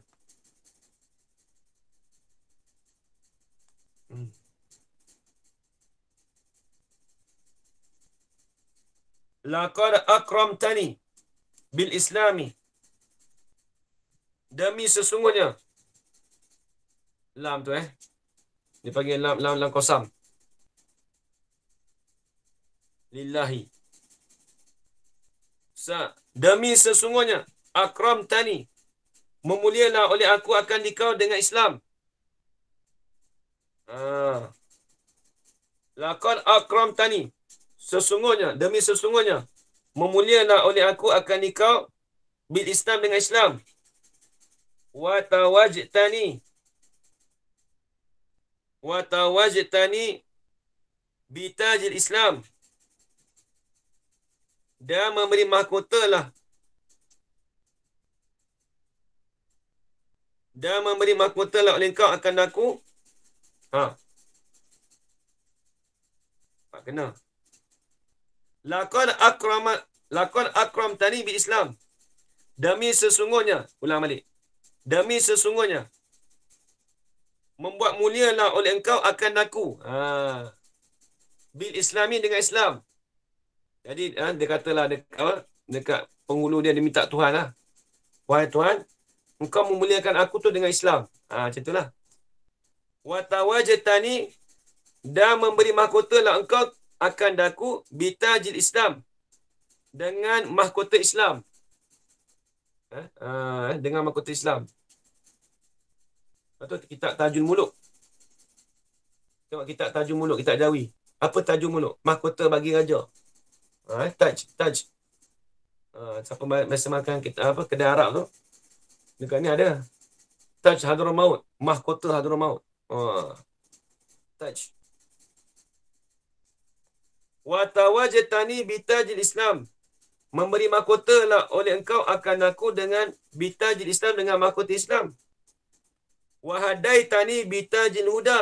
Laqad akramtani bil islami. Demi sesungguhnya. Lam tu dia panggil lam qasam. Lillahi. Demi sesungguhnya akramtani. Memulialah oleh aku akan dikau dengan Islam. Laqad akramtani. Sesungguhnya, demi sesungguhnya. Memulialah oleh aku akan dikau bil Islam dengan Islam. Wa tawajtani bitajil Islam. Dan memberi mahkota lah. Dan memberi mahkota lah oleh engkau akan aku. Tak kena. Laqad akramtani bil Islam. Demi sesungguhnya. Ulang balik. Demi sesungguhnya. Membuat mulialah oleh engkau akan aku. Bil Islami dengan Islam. Jadi dia katalah dekat penghulu dia minta Tuhan lah. Wahai Tuhan, engkau memuliakan aku tu dengan Islam. Macam itulah. Wa tawajtani. Dan memberi mahkota lah engkau akan daku bitajil Islam. Dengan mahkota Islam. Dengan mahkota Islam. Lepas tu kitab Tajul Muluk. Tengok kitab Tajul Muluk, kitab Jawi. Apa Tajul Muluk? Mahkota bagi raja. Taj. Siapa biasa makan kedai Arab tu. Dekat ni ada. Taj Hadramaut. Mahkota Hadramaut. Taj. Wa tawajtani bitajil Islam. Memberi mahkota lah oleh engkau akan aku dengan bitajil Islam, dengan mahkota Islam. Wa hadaitani bitajil huda.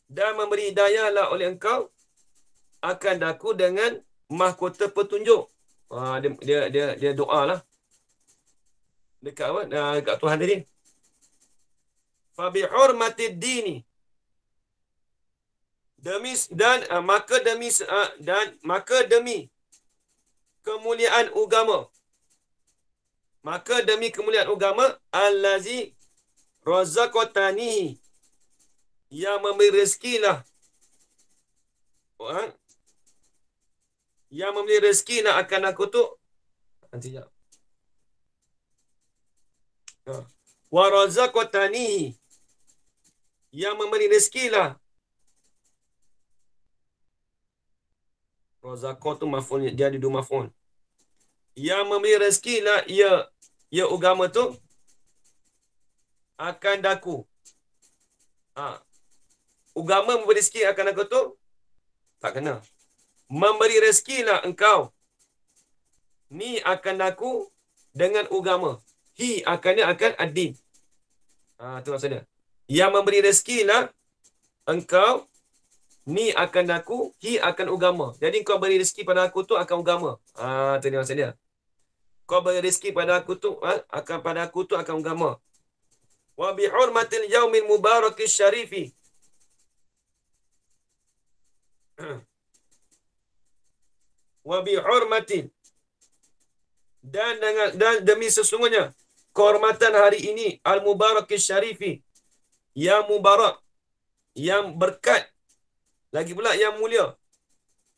Dan memberi hidayah lah oleh engkau akan aku dengan mahkota petunjuk. Dia doa lah. Dekat apa? Dekat Tuhan tadi. Fa bi hurmatid dini. Maka demi kemuliaan agama. Maka demi kemuliaan agama, allazi razaqtani, yang memberi rezeki lah. Yang memberi rezeki lah akan aku tu. Nanti jap. Wa razaqtani, yang memberi rezeki lah. Razaqah tu maf'ul, dia ada dua maf'ul. Yang memberi rezeki lah ya agama tu akan daku. Agama memberi rezeki akan aku tu tak kena. Memberi rezeki lah engkau ni akan aku dengan agama. Hi akannya akan ad-din. Tu maksudnya. Yang memberi rezeki lah engkau ni akan aku, hi akan agama. Jadi kau beri rezeki pada aku tu akan agama. Tu dia maksud dia. Kau beri rezeki pada aku tu akan agama. Wa bi hurmatil yaumil mubarakis syarifi. Wa bi hurmatin, dan demi sesungguhnya kehormatan hari ini al-mubarakis syarifi, yang mubarak, yang berkat, lagi pula yang mulia,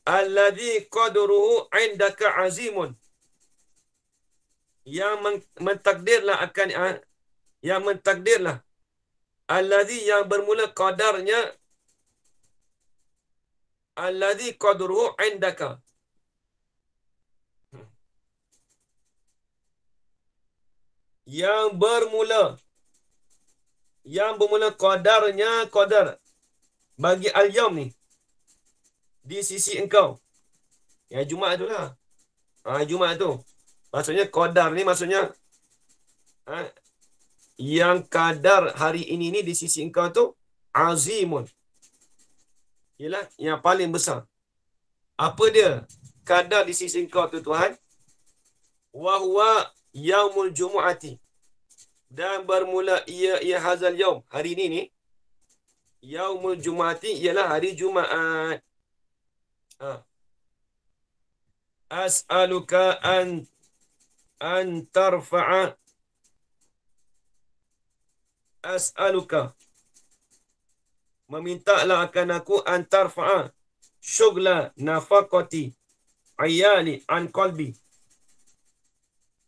alladzi qadruhu indaka azimun, yang mentakdirlah akan yang mentakdirlah, alladzi, yang bermula qadarnya, alladzi qadruhu indaka, yang bermula qadarnya, qadar bagi al-yaum ni di sisi engkau. Ya Jumaat tu lah. Jumaat tu. Maksudnya qadar ni maksudnya yang kadar hari ini ni di sisi engkau tu azimun. Ialah yang paling besar. Apa dia kadar di sisi engkau tu Tuhan? Wa huwa yaumul jumu'ati. Dan bermula ia hazal yaum, hari ini ni, yaumul jumu'ati ialah hari Jumaat. As'aluka an tarfa'a, as'aluka, memintalah akan aku an tarfa'a syugla nafaqati ayali an qalbi.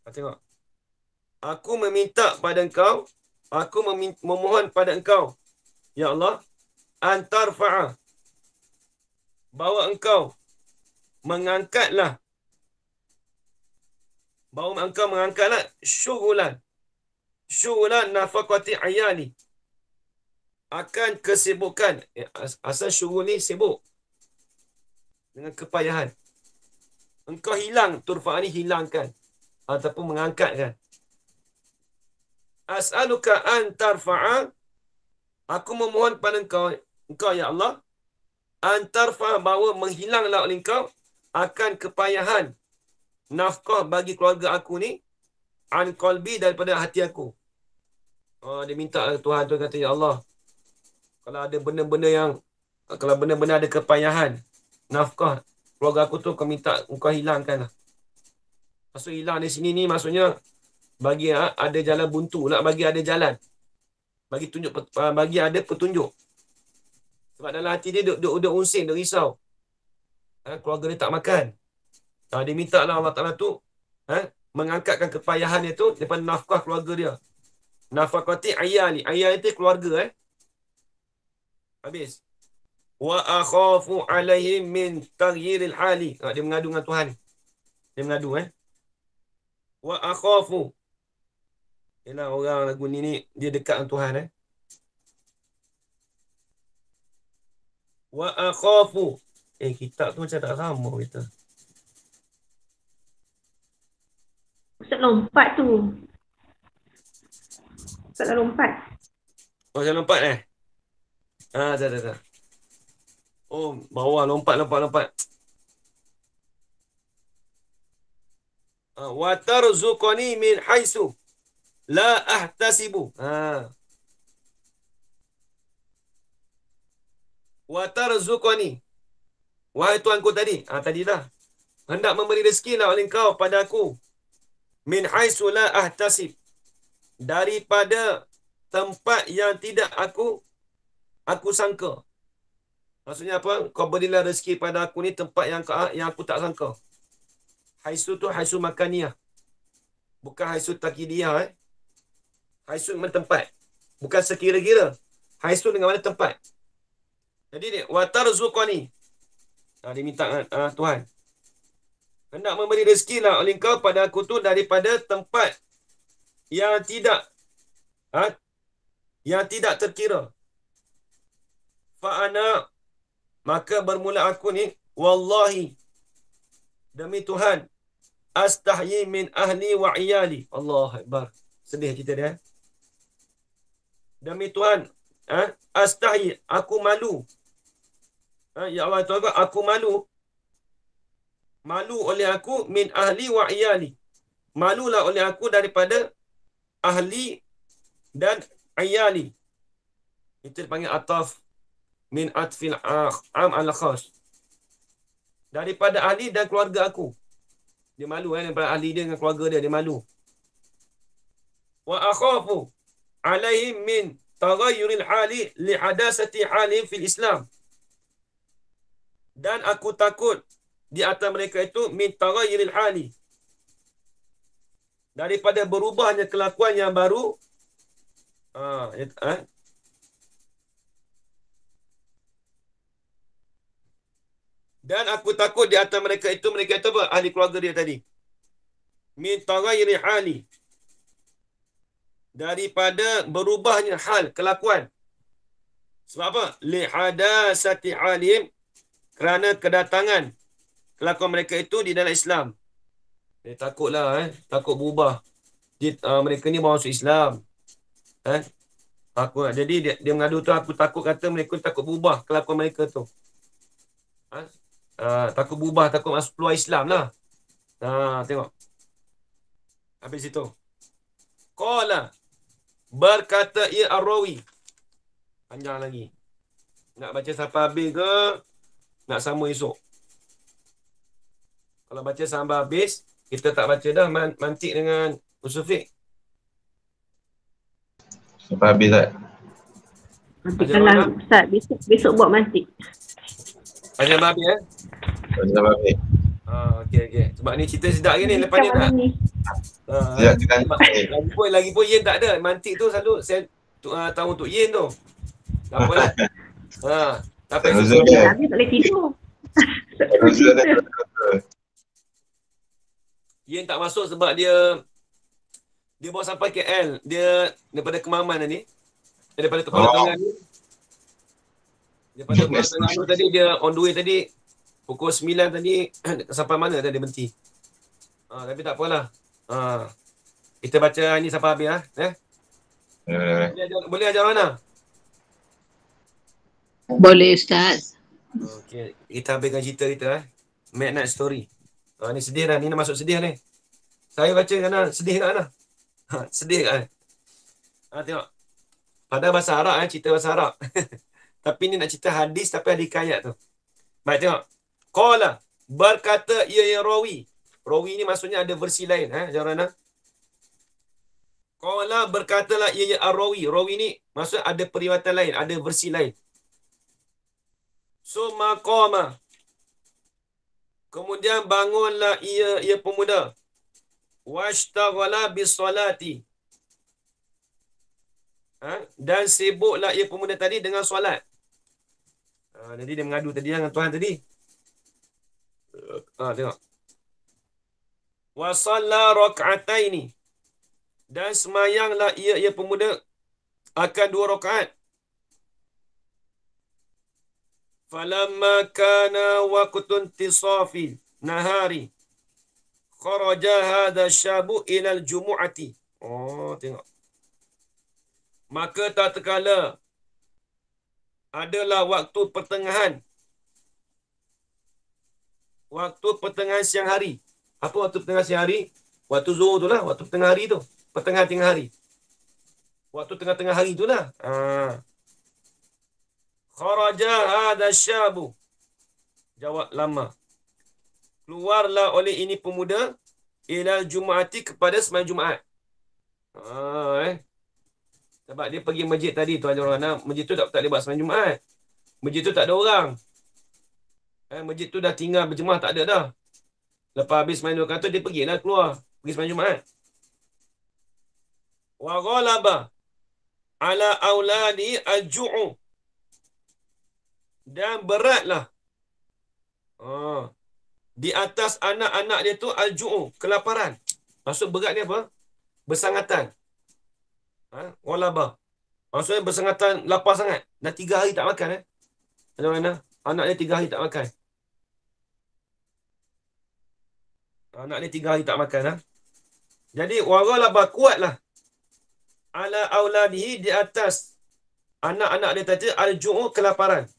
Tengok. Aku meminta pada engkau, aku memohon pada engkau, ya Allah, an tarfa'a, bahawa engkau mengangkatlah syugulan nafaqati ayali, akan kesibukan. Asal syugul ni sibuk dengan kepayahan. Engkau hilang, turfa'a ni hilangkan ataupun mengangkatkan. As'aluka an tarfa'a, aku memohon pada engkau ya Allah, an tarfa'a, bahawa menghilanglah oleh engkau akan kepayahan nafkah bagi keluarga aku ni, an qalbi, daripada hati aku. Dia minta Tuhan tu, kata ya Allah, kalau ada benda-benda yang, kalau benar-benar ada kepayahan nafkah keluarga aku tu, kau minta engkau hilangkan lah. Maksud hilang di sini ni maksudnya bagi ada jalan buntu lah, bagi ada jalan, bagi tunjuk, bagi ada petunjuk. Sebab dalam hati dia duk unsing, duk risau. Keluarga dia tak makan. Dia minta lah Allah Ta'ala tu mengangkatkan kepayahan dia tu daripada nafkah keluarga dia. Nafaqati ayali. Ayali itu keluarga. Habis. Wa akhafu alaihim min taghyiril hali. Dia mengadu dengan Tuhan. Dia mengadu. Wa akhafu. Yalah, orang lagu ni dia dekat dengan Tuhan. Wa akhafu. Kitab tu macam tak sama kita. Ustaz lompat tu. Ustaz dah lompat. Oh, saya lompat tak. Oh, bawah lompat. Wa tarzuqani min haitsu la ahtasibu. Wa tarzuqani. Wahai Tuanku tadi. Tadi dah. Hendak memberi rezeki lah oleh kau pada aku. Min haitsu la ahtasib. Daripada tempat yang tidak aku sangka. Maksudnya apa? Kau berilah rezeki pada aku ni tempat yang aku tak sangka. Haitsu tu haitsu makaniyah. Bukan haitsu takidiyah. Haitsu dengan tempat. Bukan sekira-kira. Haitsu dengan mana tempat. Jadi ni, wa tarzuqani. Dia minta Tuhan. Hendak memberi rezeki lah oleh kau pada aku tu daripada tempat yang tidak terkira. Fa'ana, maka bermula aku ni, wallahi, demi Tuhan, astahyi min ahli wa iyali. Allah Akbar. Sedih cerita dia. Demi Tuhan, astahyi, aku malu. Ya Allah Tuhan, aku malu. Malu oleh aku min ahli wa iyali. Malulah oleh aku daripada ahli dan iyali. Itu dipanggil ataf min atfil am al khas. Daripada ahli dan keluarga aku. Dia malu daripada ahli dia dengan keluarga dia malu. Wa akhafu alaihim min taghayyuril hali li hadasati halihim fil Islam. Dan aku takut di atas mereka itu min taghayyuril hali. Daripada berubahnya kelakuan yang baru. Dan aku takut di atas mereka itu apa? Ahli keluarga dia tadi. Min taghayyuril hali. Daripada berubahnya hal, kelakuan. Sebab apa? Li hadasati halim. Kerana kedatangan kelakuan mereka itu di dalam Islam. Dia takutlah, takut berubah. Mereka ni bawa masuk Islam. Jadi dia mengadu tu, aku takut kata mereka takut berubah kelakuan mereka tu. Takut berubah, takut masuk keluar Islam lah. Tengok. Habis itu. Qala, berkata ia Ar-Rawi. Panjang lagi. Nak baca sampai habis ke? Nak sama esok? Kalau baca sampai habis, kita tak baca dah mantik dengan usul fiqh. Sampai habis tak? Nantikanlah Ustaz, besok buat mantik. Baca sampai habis Sampai habis. Okey. Sebab ni cerita sedap ke ni, lepas ni tak. Lagipun Yen tak ada. Mantik tu selalu saya tahu untuk Yen tu. Tak apalah. Tapi habis tak boleh tidur. Yen tak masuk sebab dia bawa sampai KL. Dia daripada Kemaman ni. Daripada Kepala Tengah ni. Daripada Kepala Tengah tu tadi dia on the way tadi. Pukul 9 tadi sampai mana tadi berhenti. Tapi tak apalah. Kita baca ni sampai habis Boleh ajar mana? Boleh Ustaz. Okey, kita habiskan cerita kita Midnight Story. Ni sedih dah, ni nak masuk sedih ni. Saya baca kan sedih kat mana? Sedih kan? Tengok. Pada bahasa Arab cerita bahasa Arab. Tapi ni nak cerita hadis tapi ada hikayat tu. Baik tengok. Qala, berkata ia rawi. Rawi ni maksudnya ada versi lain Jarana. Qala, berkatalah ia ar-rawi. Rawi ni maksud ada periwayatan lain, ada versi lain. Summa qama. Kemudian bangunlah ia pemuda. Washtaghala bis-salati. Dan sibuklah ia pemuda tadi dengan solat. Jadi dia mengadu tadi dengan Tuhan tadi. Tengok. Wa shalla rak'ataini. Dan semayanglah ia pemuda akan 2 rakaat. Falamma kana waqtun tisafi nahari kharaja hadha syabu ila al-jumu'ati. Oh, tengok. Maka tatkala adalah waktu pertengahan. Waktu pertengahan siang hari. Apa waktu pertengahan siang hari? Waktu zuhur tu lah. Waktu pertengahan hari tu. Pertengahan-tengah hari. Waktu tengah-tengah hari tu lah. Kharaja hadha syabu. Jawab lama. Keluarlah oleh ini pemuda ilal Jum'ati kepada sembahyang Jumaat. Sebab dia pergi masjid tadi tu ada orang. Masjid tu tak boleh buat sembahyang Jumaat. Masjid tu tak ada orang. Masjid tu dah tinggal berjemaah tak ada dah. Lepas habis sembahyang 2 rakaat dia pergilah keluar. Pergi sembahyang Jumaat. Wa ghalaba ala auladi al-ju'u. Dan beratlah. Di atas anak-anak dia tu al-ju'u, kelaparan. Maksud berat ni apa? Bersangatan. Ghalaba. Maksudnya bersangatan lapar sangat. Dah 3 hari tak makan. Ada mana? Anak dia 3 hari tak makan. Anak dia 3 hari tak makan. Jadi, waghalaba kuatlah. Ala auladihi di atas anak-anak dia tadi al-ju'u, kelaparan.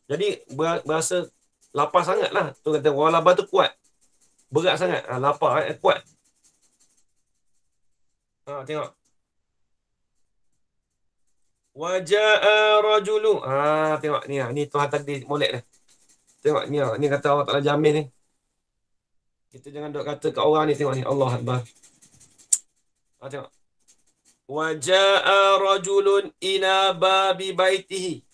Jadi, berasa lapar sangat lah. Tu kata, waghalaba tu kuat. Berat sangat. Lapar, kuat. Tengok. Waja'a rajulu. Tengok ni. Ni Tuhan takdir molek ni. Tengok ni. Ni kata Allah Ta'ala jamin ni. Kita jangan duk kata kat orang ni. Tengok ni. Allah Akbar. Tengok. Waja'a rajulun ila babi baitihi.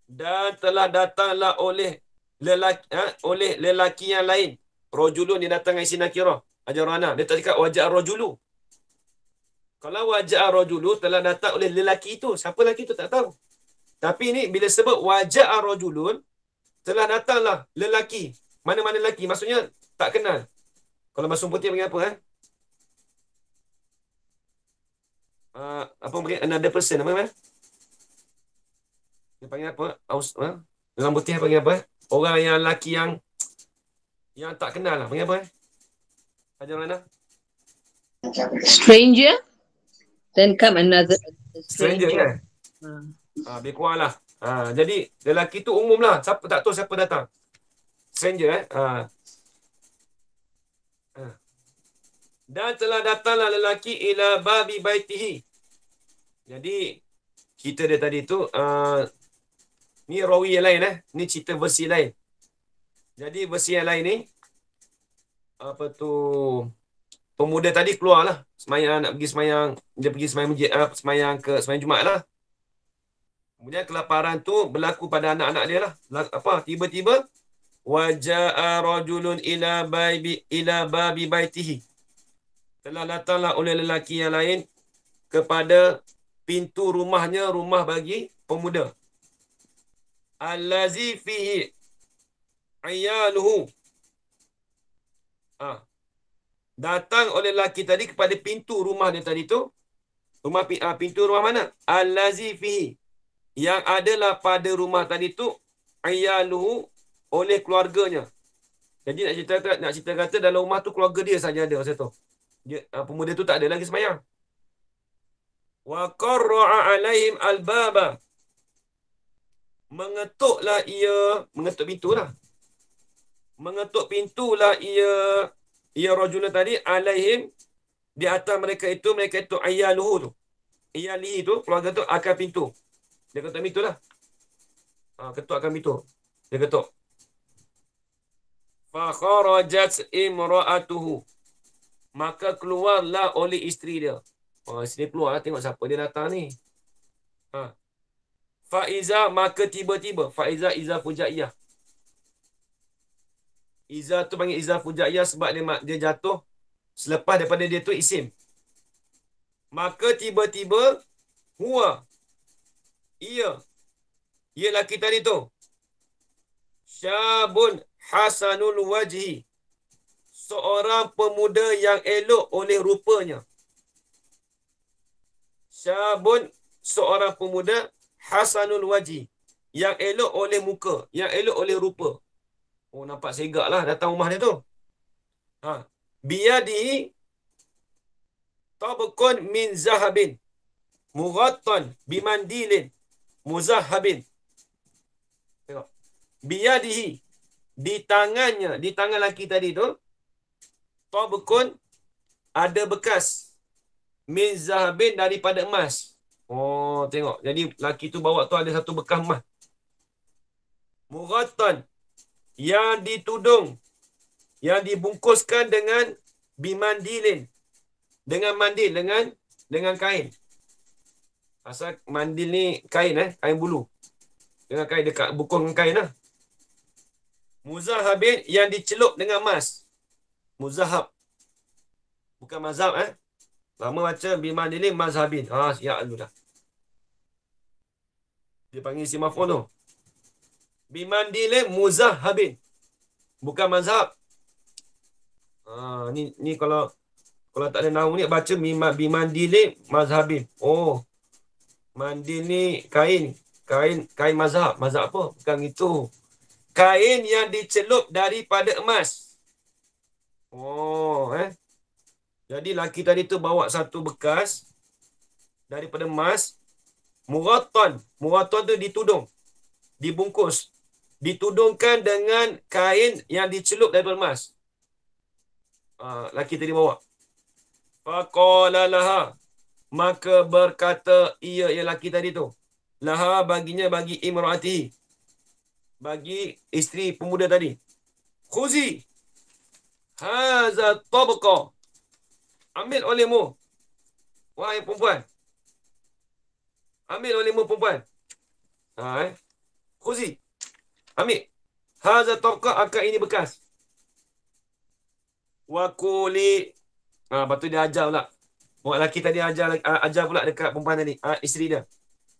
Dan telah datanglah oleh lelaki yang lain. Rajulun dia datang dengan isi nakirah. Ajar anak. Dia tak cakap waja'a rajulu. Kalau waja'a rajulu telah datang oleh lelaki itu. Siapa lelaki itu tak tahu. Tapi ni bila sebut waja'a rajulun telah datanglah lelaki. Mana-mana lelaki? Maksudnya tak kenal. Kalau bahasa putih panggil apa? Apa panggil? Another person. Apa? Dia panggil apa? Dalam putih panggil apa? Orang yang lelaki yang tak kenal lah. Panggil apa? Ajar mana? Stranger. Then come another Stranger kan? Lebih kurang lah. Jadi lelaki tu umum lah. Siapa tak tahu siapa datang. Stranger Dan telah datanglah lelaki ila babi baitihi. Jadi cerita dia tadi tu ni rawi yang lain ni cerita versi lain. Jadi versi yang lain ni apa tu, pemuda tadi keluarlah semayang, nak pergi semayang, dia pergi semayang masjid, semayang Jumaat lah. Kemudian kelaparan tu berlaku pada anak-anak dia lah. Tiba-tiba waja'a rajulun ila babi baitihi. Telah datanglah oleh lelaki yang lain kepada pintu rumahnya, rumah bagi pemuda. Allazi fihi ayaluhu. Datang oleh lelaki tadi kepada pintu rumah dia tadi tu. Pintu rumah mana? Allazi fihi. Yang adalah pada rumah tadi tu ayaluhu, oleh keluarganya. Jadi nak cerita kata dalam rumah tu keluarga dia saja ada masa tu. Pemuda tu tak ada lagi semayang. Wa qarra'a alaihim albaba. Mengetuklah ia, mengetuk pintu lah. Mengetuk pintulah ia rajulun tadi alaihim, di atas mereka itu ayaluhu tu. Ayalihi tu, keluarga tu akan pintu. Dia ketuk pintu lah. Ketuk akan pintu. Dia ketuk. Fa kharajat imra'atuhu. Maka keluarlah oleh isteri dia. Isteri keluar lah, tengok siapa dia datang ni. Fa'iza, maka tiba-tiba. Fa'iza iza fujaiyah. Iza tu panggil iza fujaiyah sebab dia jatuh selepas daripada dia tu isim. Maka tiba-tiba huwa, ia lelaki tadi tu, syabun hasanul wajhi, seorang pemuda yang elok oleh rupanya. Syabun, seorang pemuda hasanul wajhi, yang elok oleh muka, yang elok oleh rupa. Oh, nampak segak lah datang rumah dia tu. Biyadi tabqun min zahabin mughattan bimandilin muzahhabin. Tengok. Biyadihi, di tangannya, di tangan laki tadi tu, tabqun, ada bekas min zahabin, daripada emas. Oh, tengok. Jadi laki tu bawa tu ada satu bekas emas. Mughattan, yang ditudung, yang dibungkuskan dengan bimandilin, dengan mandil, dengan kain. Asal mandil ni kain, kain bulu. Dengan kain dekat bungkus dengan kain lah. Muzahhabin, yang dicelup dengan emas. Muzahhab. Bukan mazhab, Lama baca bimandilin mazhabin. Siap dulu dah. Dia panggil isi maf'ul tu. Bimandilin muzahhabin. Bukan mazhab. Ni kalau tak ada nahwu ni baca bimandilin mazhabin. Oh. Mandil ni kain mazhab. Mazhab apa? Bukan itu. Kain yang dicelup daripada emas. Oh, Jadi laki tadi tu bawa satu bekas daripada emas. Mughattan. Mughattan tu ditudung. Dibungkus. Ditudungkan dengan kain yang dicelup daripada emas. Laki tadi bawa. Faqala laha. Maka berkata ia yang laki tadi tu. Laha, baginya, bagi imraati. Bagi isteri pemuda tadi. Khuzi. Haza tabqa. Ambil olehmu. Wahai perempuan. Ambil olehmu perempuan. Khuzi. Ambil. Haza tabqa, akan ini bekas. Wakuli. Lepas tu dia ajar pula. Orang lelaki tadi ajar pula dekat perempuan tadi. Isteri dia.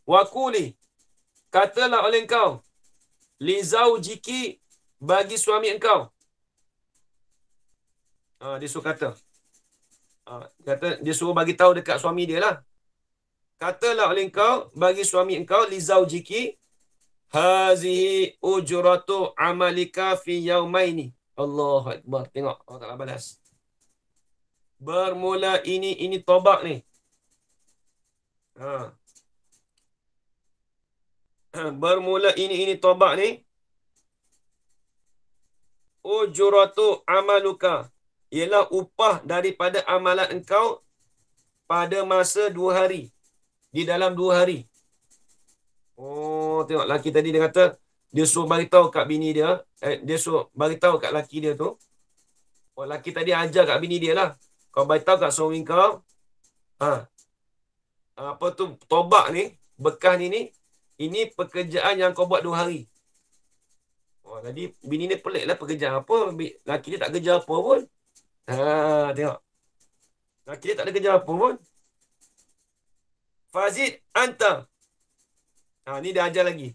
Wakuli. Katalah oleh engkau. Lizaujiki, bagi suami engkau. Dia suruh kata. Dia suruh bagi tahu dekat suami dia lah. Katalah oleh engkau, bagi suami engkau, lizaujiki, hazihi ujratu amalika fi yaumaini. Allahu Akbar. Tengok. Allah Ta'ala balas. Bermula ini tobak ni. Bermula ini tobak ni. Ujuratu amaluka, ialah upah daripada amalan engkau pada masa 2 hari. Di dalam 2 hari. Oh, tengok laki tadi dia kata, dia suruh bagi tahu kat bini dia, dia suruh bagi tahu kat laki dia tu. Oh, laki tadi ajar kat bini dia lah. Kau bagi tahu kat suami kau, apa tu tobak ni, bekas ni, ini pekerjaan yang kau buat 2 hari. Oh, jadi bini ni pelik lah, pekerjaan apa? Laki dia tak kerja apa pun. Tengok. Laki dia tak ada kerja apa pun. Fazid anta. Ni dia ajar lagi.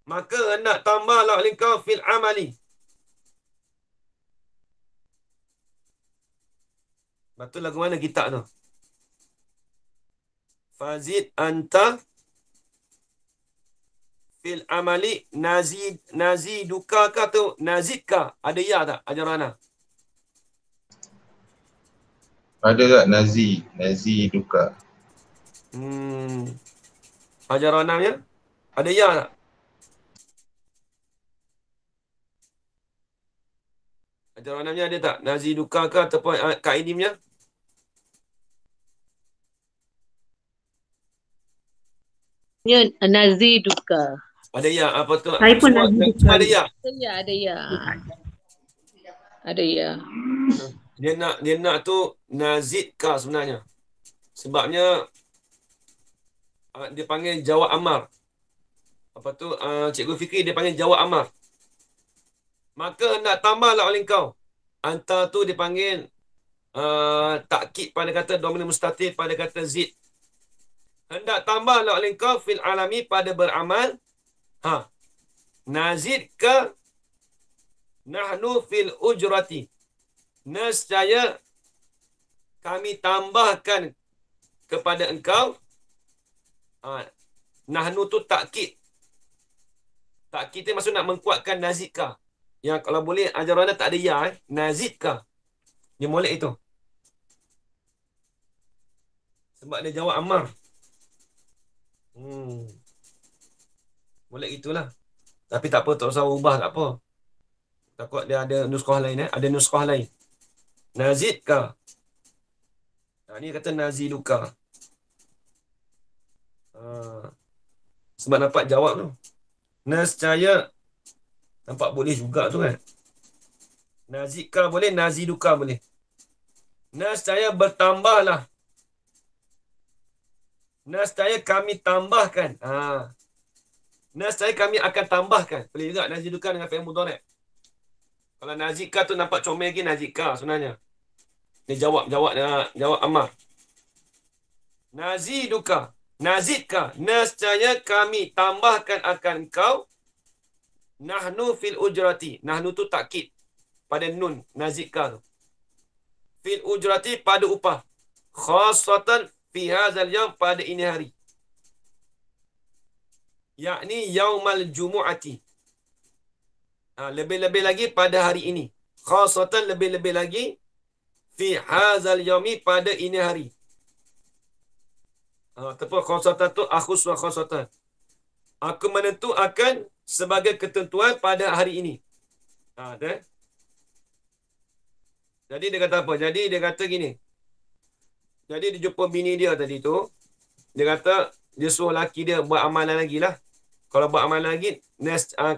Maka hendak tambahlah oleh kau fil amali. Betul lagu mana kitab tu? Fazid anta fil amali naziduka ke atau nazidka? Ada ya tak ajarana? Ada tak Nazi duka? Ajarananya ada ya tak? Ajarannya ada tak? Naziduka ke ataupun kaidimnya? Naziduka. Ada ya, apa tu? Saya pun Semua naziduka. ada ya. Ada ya. Ada ya. Dia nak tu nazidka sebenarnya. Sebabnya dia panggil jawab amar. Apa tu? Cikgu Fikri dia panggil jawab amar. Maka hendak tambahlah oleh kau. Anta tu dia panggil takkid pada kata dominan mustatir pada kata zid. Hendak tambahlah oleh kau fil alami pada beramal. Nazid ke nahnu fil ujrati. Nescaya kami tambahkan kepada engkau. Nahnu tu takkid. Takkid tu maksud nak mengkuatkan nazidkah. Yang kalau boleh ajaran tak ada ya, nazidkah. Dia molek itu. Sebab dia jawab Ammar. Molek itulah. Tapi tak apa, tak usah ubah, tak apa. Takut dia ada nuskah lain. Ada nuskah lain. Nazidkah. Ni kata naziduka. Sebab nampak jawab tu. Nescaya. Nampak boleh juga tu kan. Nazidka boleh, naziduka boleh. Nescaya bertambahlah. Nescaya kami tambahkan. Nescaya kami akan tambahkan. Boleh juga naziduka dengan fi'il mudhari'. Kalau nazidka tu nampak comel lagi nazidka sebenarnya. Dia jawab Ammar. Naziduka. Nazidka. Nescaya kami tambahkan akan kau. Nahnu fil ujrati. Nahnu tu takkid. Pada nun. Nazidka tu. Fil ujrati pada upah. Khasatan fi hazal yaum pada ini hari. Yakni yaumal jumu'ati. Lebih-lebih lagi pada hari ini. Khasatan lebih-lebih lagi fi hazal yaumi pada ini hari. Tepat khasatan tu akhus wa khasatan. Aku menentu akan sebagai ketentuan pada hari ini. Jadi dia kata apa? Jadi dia kata gini. Jadi dia jumpa bini dia tadi tu. Dia kata dia suruh laki dia buat amalan lagi lah. Kalau buat amalan lagi,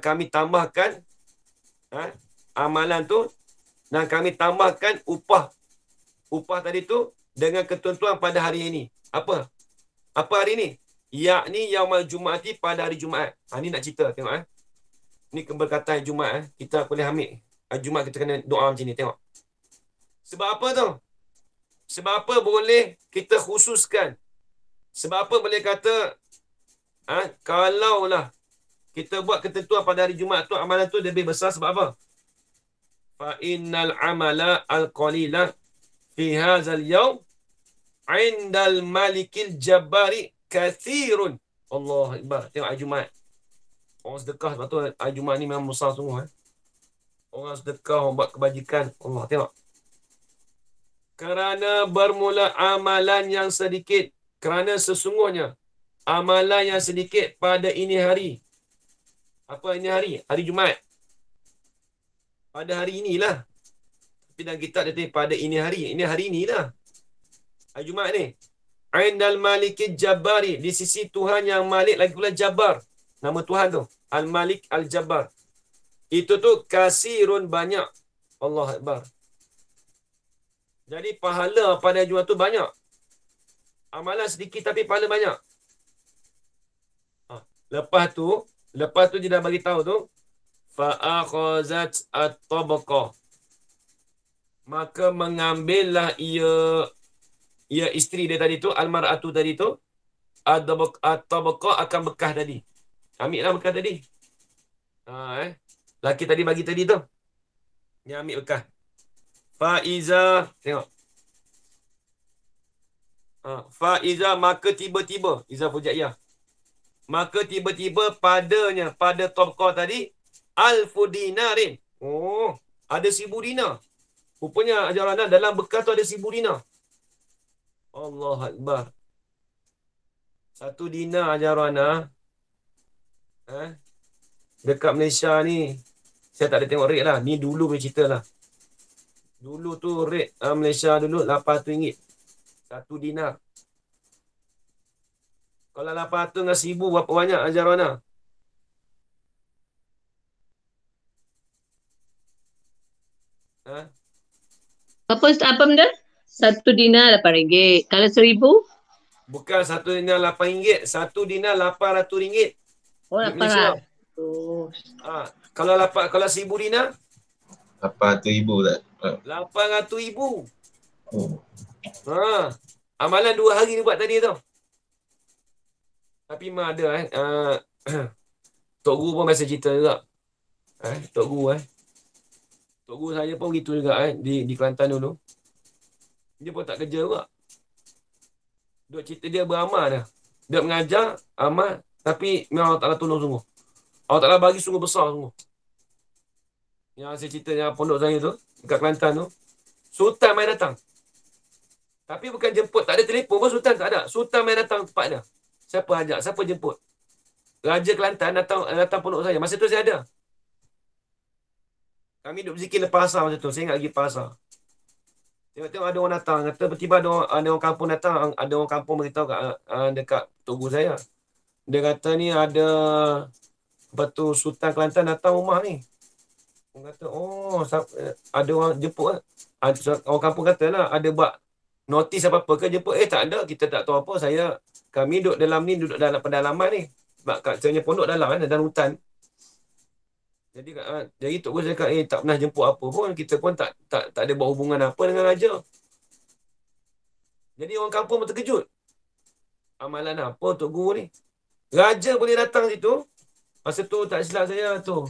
kami tambahkan amalan tu dan kami tambahkan upah. Upah tadi tu dengan ketentuan pada hari ini. Apa? Apa hari ini? Yakni yaumal jum'ati pada hari Jumaat. Ni nak cerita tengok Ni keberkatan Jumaat Kita boleh ambil. Jumaat kita kena doa macam ni tengok. Sebab apa tu? Sebab apa boleh kita khususkan? Sebab apa boleh kata kalaulah kita buat ketentuan pada hari Jumaat tu amalan tu lebih besar sebab apa? Fa innal amala al-qalila fi hadzal yaum 'indal malikil jabbari kathirun. Allah Akbar. Tengok hari Jumaat. Orang sedekah sebab tu hari Jumaat ni memang besar sungguh. Orang sedekah, orang buat kebajikan. Allah tengok. Kerana bermula amalan yang sedikit. Kerana sesungguhnya amalan yang sedikit pada ini hari. Apa ini hari? Hari Jumaat. Pada hari inilah. Tapi dalam kitab dia tulis pada ini hari. Ini hari inilah. Hari Jumaat ni. Indal malikil jabbari. Di sisi Tuhan yang malik lagi pula Jabbar. Nama Tuhan tu. Al-Malik Al-Jabbar. Itu tu kasirun banyak. Allah Akbar. Jadi pahala pada Jumaat tu banyak. Amalan sedikit tapi pahala banyak. Lepas tu dia dah bagi tahu tu. Fa'akhazat at-tabaqah. Maka mengambillah ia isteri dia tadi tu, al-mar'atu tadi tu, at-tabaqah akan bekah tadi. Ambil lah bekah tadi. Laki tadi bagi tadi tu. Dia ambil bekah. Fa'iza, tengok. Fa'iza, maka tiba-tiba. Iza fujaiyah. Maka tiba-tiba padanya, pada tabaqah tadi, alfu dinarin. Oh, ada 1000 dinar. Rupanya ajaran dalam bekah tu ada 1000 dinar. Allah Akbar. 1 dinar ajaran dekat Malaysia ni. Saya tak ada tengok rate lah. Ni dulu punya cerita lah. Dulu tu rate Malaysia dulu RM800. 1 dinar. Kalau 800 dengan 1000 berapa banyak ajaran Apa benda? 1 dinar RM8. Kalau 1000? Bukan 1 dinar RM8. 1 dinar RM800. Oh, Malaysia. Kalau 1000 dinar? 800,000 tak? RM800,000. Oh. Amalan 2 hari ni buat tadi tu. Tapi memang ada Tok Guru pun biasa cerita juga. Tok Guru Tok Guru saya pun begitu juga di Kelantan dulu. Dia pun tak kerja juga. Duk cerita dia beramal dah. Dia mengajar amal tapi memang Allah Ta'ala tolong sungguh. Allah Ta'ala bagi sungguh besar sungguh. Yang saya cerita yang pondok saya tu, dekat Kelantan tu, sultan main datang. Tapi bukan jemput, tak ada telefon pun sultan tak ada. Sultan main datang tempat dia. Siapa ajak, siapa jemput? Raja Kelantan datang pondok saya. Masa tu saya ada. Kami duduk berzikir lepas asar masa tu. Saya ingat lagi lepas asar. Tengok-tengok ada orang datang. Kata tiba-tiba ada orang kampung datang. Ada orang kampung beritahu dekat tok guru saya. Dia kata ni ada Batu Sultan Kelantan datang rumah ni. Orang kata, ada orang jemput lah. Orang kampung kata lah, ada buat notis apa-apa ke jemput. Tak ada, kita tak tahu apa. Kami duduk dalam ni, duduk dalam pedalaman ni. Sebab kat saya pondok dalam kan, dalam hutan. Jadi Tok Guru cakap, tak pernah jemput apa pun. Kita pun tak ada buat hubungan apa dengan raja. Jadi orang kampung pun terkejut. Amalan apa Tok Guru ni? Raja boleh datang situ. Masa tu tak silap saya tu.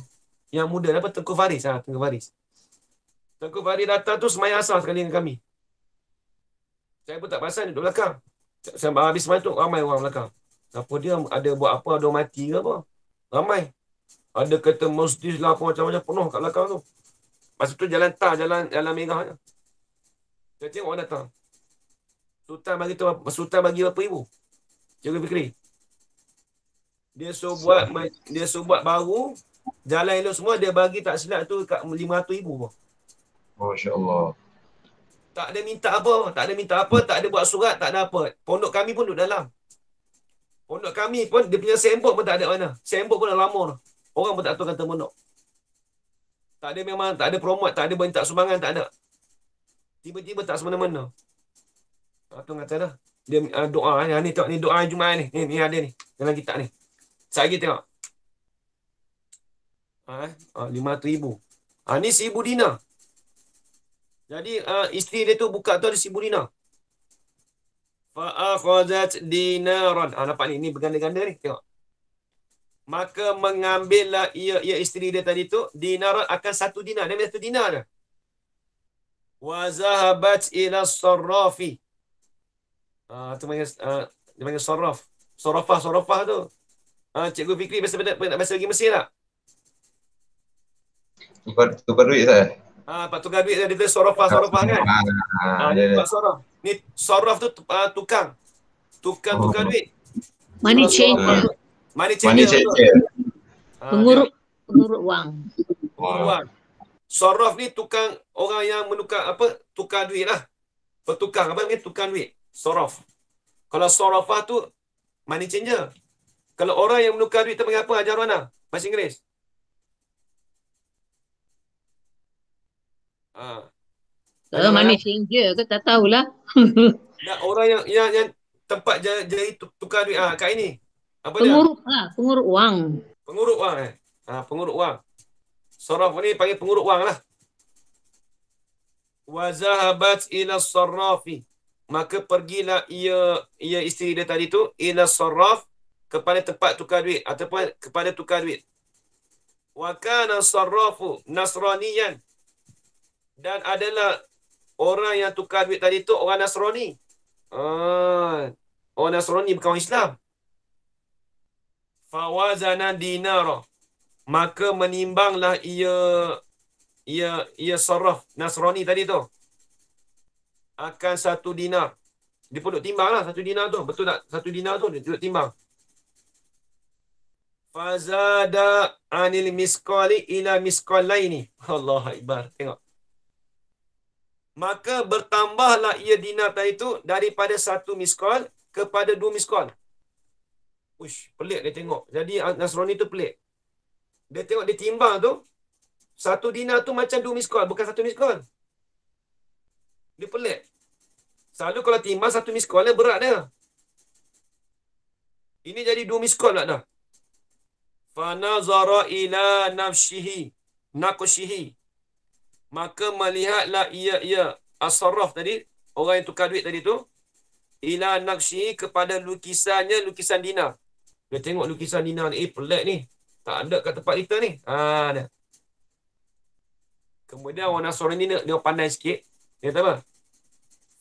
Yang muda, apa? Tengku Faris. Tengku Faris. Tengku Faris datang tu semayang asar sekali dengan kami. Saya pun tak perasan duduk belakang. Saya habis semayang tu, ramai orang belakang. Apa dia ada buat apa, ada mati ke apa? Ramai. Ada kata masjid lah apa macam-macam penuh kat belakang tu. Masa tu jalan tar, jalan merah je. Saya tengok orang datang. Sultan bagi berapa ribu? Cikgu Fikri. Dia suruh buat baru. Jalan elok semua dia bagi tak silap tu kat 500,000 pun. Masya Allah. Tak ada minta apa, tak ada buat surat, tak ada apa. Pondok kami pun duduk dalam. Pondok kami pun, dia punya sembok pun tak ada mana. Sembok pun dah lama dah. Orang pun tak tahu kata pondok. Tak ada promote, tak ada minta sumbangan, tak ada. Tiba-tiba tak semena-mena. Tu kata dah. Dia doa ni tengok ni doa Jumaat ni. Ni ada ni dalam kitab ni. Saya lagi tengok. 500,000. Ni 1,000 dinar. Jadi isteri dia tu buka tu ada 1,000 dinar. Fa'akhazat dinaran. Nampak ni berganda-ganda ni. Tengok. Maka mengambillah ia isteri dia tadi tu dinaran akan 1 dinar. Dia ambil 1 dinar dah. Wa zahabat ila sarrafi. Tu dia panggil sarraf. Sarafah tu. Cikgu Fikri biasa pergi Mesir tak? Tukar duit saya. Pak tukar duit dia sarafah kan? Dia buat saraf. Ni saraf tu tukang tukar duit. Money changer. Money Money changer. changer. Pengurut wang. Wang. Saraf ni tukang orang yang menukar tukar duit lah. Petukang tukar duit. Saraf. Kalau sarafah tu money changer. Kalau orang yang menukar duit tu panggil apa? Ajar mana? Bahasa Inggeris. Money changer ke tak tahulah. Orang yang tempat jadi tukar duit. Kat ini. Apa dia? Pengurut wang. Pengurut wang. Pengurut wang. Saraf ni panggil pengurut wang lah. Wa zahabat ila sarrafi. Maka pergilah ia isteri dia tadi tu ila sarraf kepada tempat tukar duit ataupun kepada tukar duit. Wa kana sarrafu nasraniyan. Dan adalah orang yang tukar duit tadi tu orang Nasrani. Orang Nasrani bukan orang Islam. Fawazana dinara. Maka menimbanglah ia sarraf Nasrani tadi tu akan 1 dinar. Dia pun duk timbang lah 1 dinar tu. Betul tak? 1 dinar tu dia duk timbang. Fazada anil misqali ila misqalaini. Allahu Akbar. Tengok. Maka bertambahlah ia dinar tadi tu daripada 1 misqal kepada 2 misqal. Uish, pelik dia tengok. Jadi Nasrani tu pelik. Dia tengok dia timbang tu 1 dinar tu macam 2 misqal, bukan 1 misqal. Dia pelik. Selalu kalau timbang 1 misqal dia berat dia. Ini jadi 2 misqal pula dah. Fa nazara ila naqshihi. Maka melihatlah ia as-sarraf tadi, orang yang tukar duit tadi tu, ila naqshihi kepada lukisannya, lukisan dinar. Dia tengok lukisan dinar ni, pelik ni. Tak ada kat tempat kita ni. Dah. Kemudian orang Nasrani ni dia pandai sikit. Dia kata apa?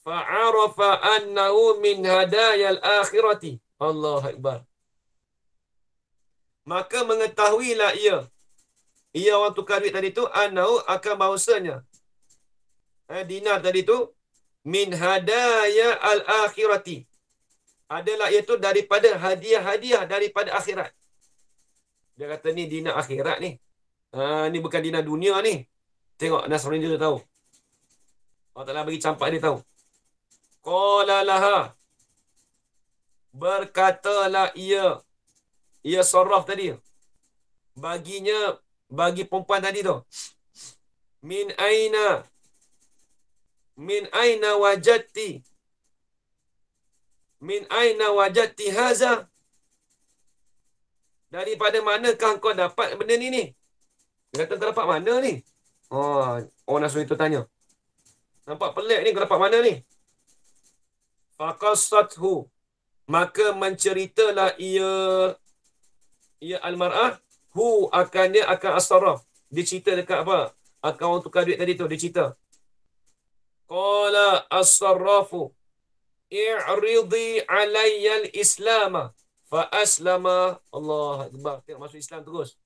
Fa'arafa annahu min hadayal akhirati. Allahu Akbar. Maka mengetahuilah ia orang tukar duit tadi tu, anau akan bahawasanya dinar tadi tu min hadaya al-akhirati, adalah iaitu daripada hadiah-hadiah daripada akhirat. Dia kata ni dinar akhirat ni. Ni bukan dinar dunia ni. Tengok Nasrani dia tahu. Allah Ta'ala bagi campak dia tahu. Qala laha, berkatalah ia sarraf tadi, bagi perempuan tadi tu, min aina wajadti haza, daripada manakah kau dapat benda ni? Dia kata kau dapat mana ni? Orang Nasrani itu tanya. Nampak pelik ni, kau dapat mana ni? Faqassathu, maka menceritalah ia al-mar'ah, dia akan as-sarraf. Dia cerita dekat apa? Akan orang tukar duit tadi tu, dia cerita. Qala as-sarrafu i'ridi alayya al-islam fa aslama. Allah Akbar. Tengok masuk Islam terus.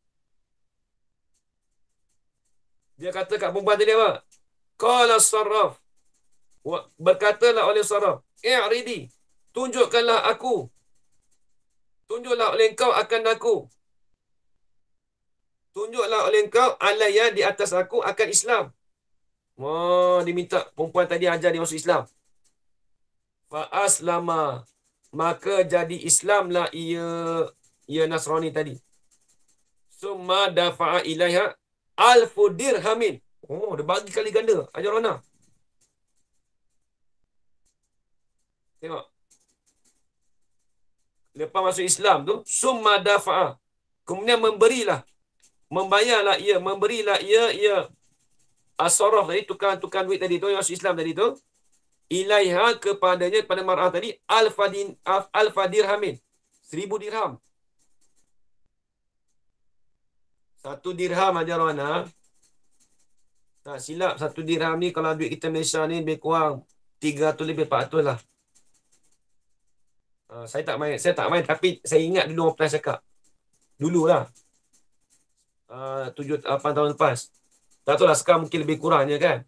Dia kata kat perempuan tadi apa? Qala as-sarraf, berkatalah oleh sarraf, i'ridi, tunjukkanlah aku, tunjuklah oleh engkau akan aku, tunjuklah oleh engkau alayya, di atas aku, akan Islam. Dia minta perempuan tadi ajar dia masuk Islam. Fa aslama, maka jadi Islamlah ia Nasrani tadi. Summa dafa'a ilaiha alfu dirhamin. Dia bagi kali ganda ajar mana? Tengok. Lepas masuk Islam tu, summa dafa'a, kemudian membayarlah ia as-sarraf tadi, tukar duit tadi tu, yang masuk Islam tadi tu, ilaiha, kepadanya, pada mar'ah tadi, alfa dirhamin, 1000 dirham. 1 dirham ajar mana? Tak silap, 1 dirham ni kalau duit kita Malaysia ni lebih kurang 300 lebih 400 lah. Saya tak main tapi saya ingat dulu orang pernah cakap. Dululah. 7-8 tahun lepas. Tak tahu lah sekarang mungkin lebih kurangnya kan.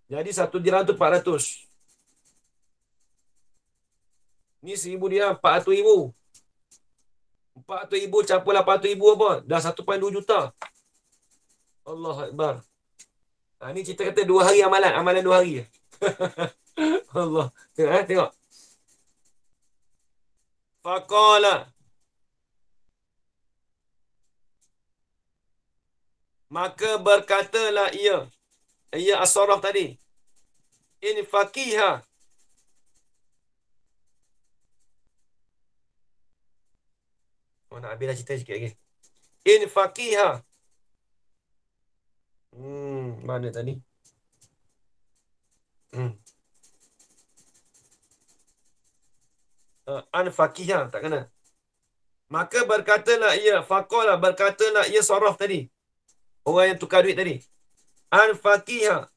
Jadi 1 dirham tu 400. Ni 1000 dirham 400,000. 400,000 campur 800,000 apa? Dah 1.2 juta. Allah Akbar. Ni cerita kata 2 hari amalan 2 hari. Allah. Tengok. Faqala, maka berkatalah ia as-sarraf tadi, in faqiha, nak habislah cerita sikit lagi. In faqiha, mana tadi? An-faqiha, tak kena. Maka berkatalah ia sarraf tadi, orang yang tukar duit tadi, an-faqiha,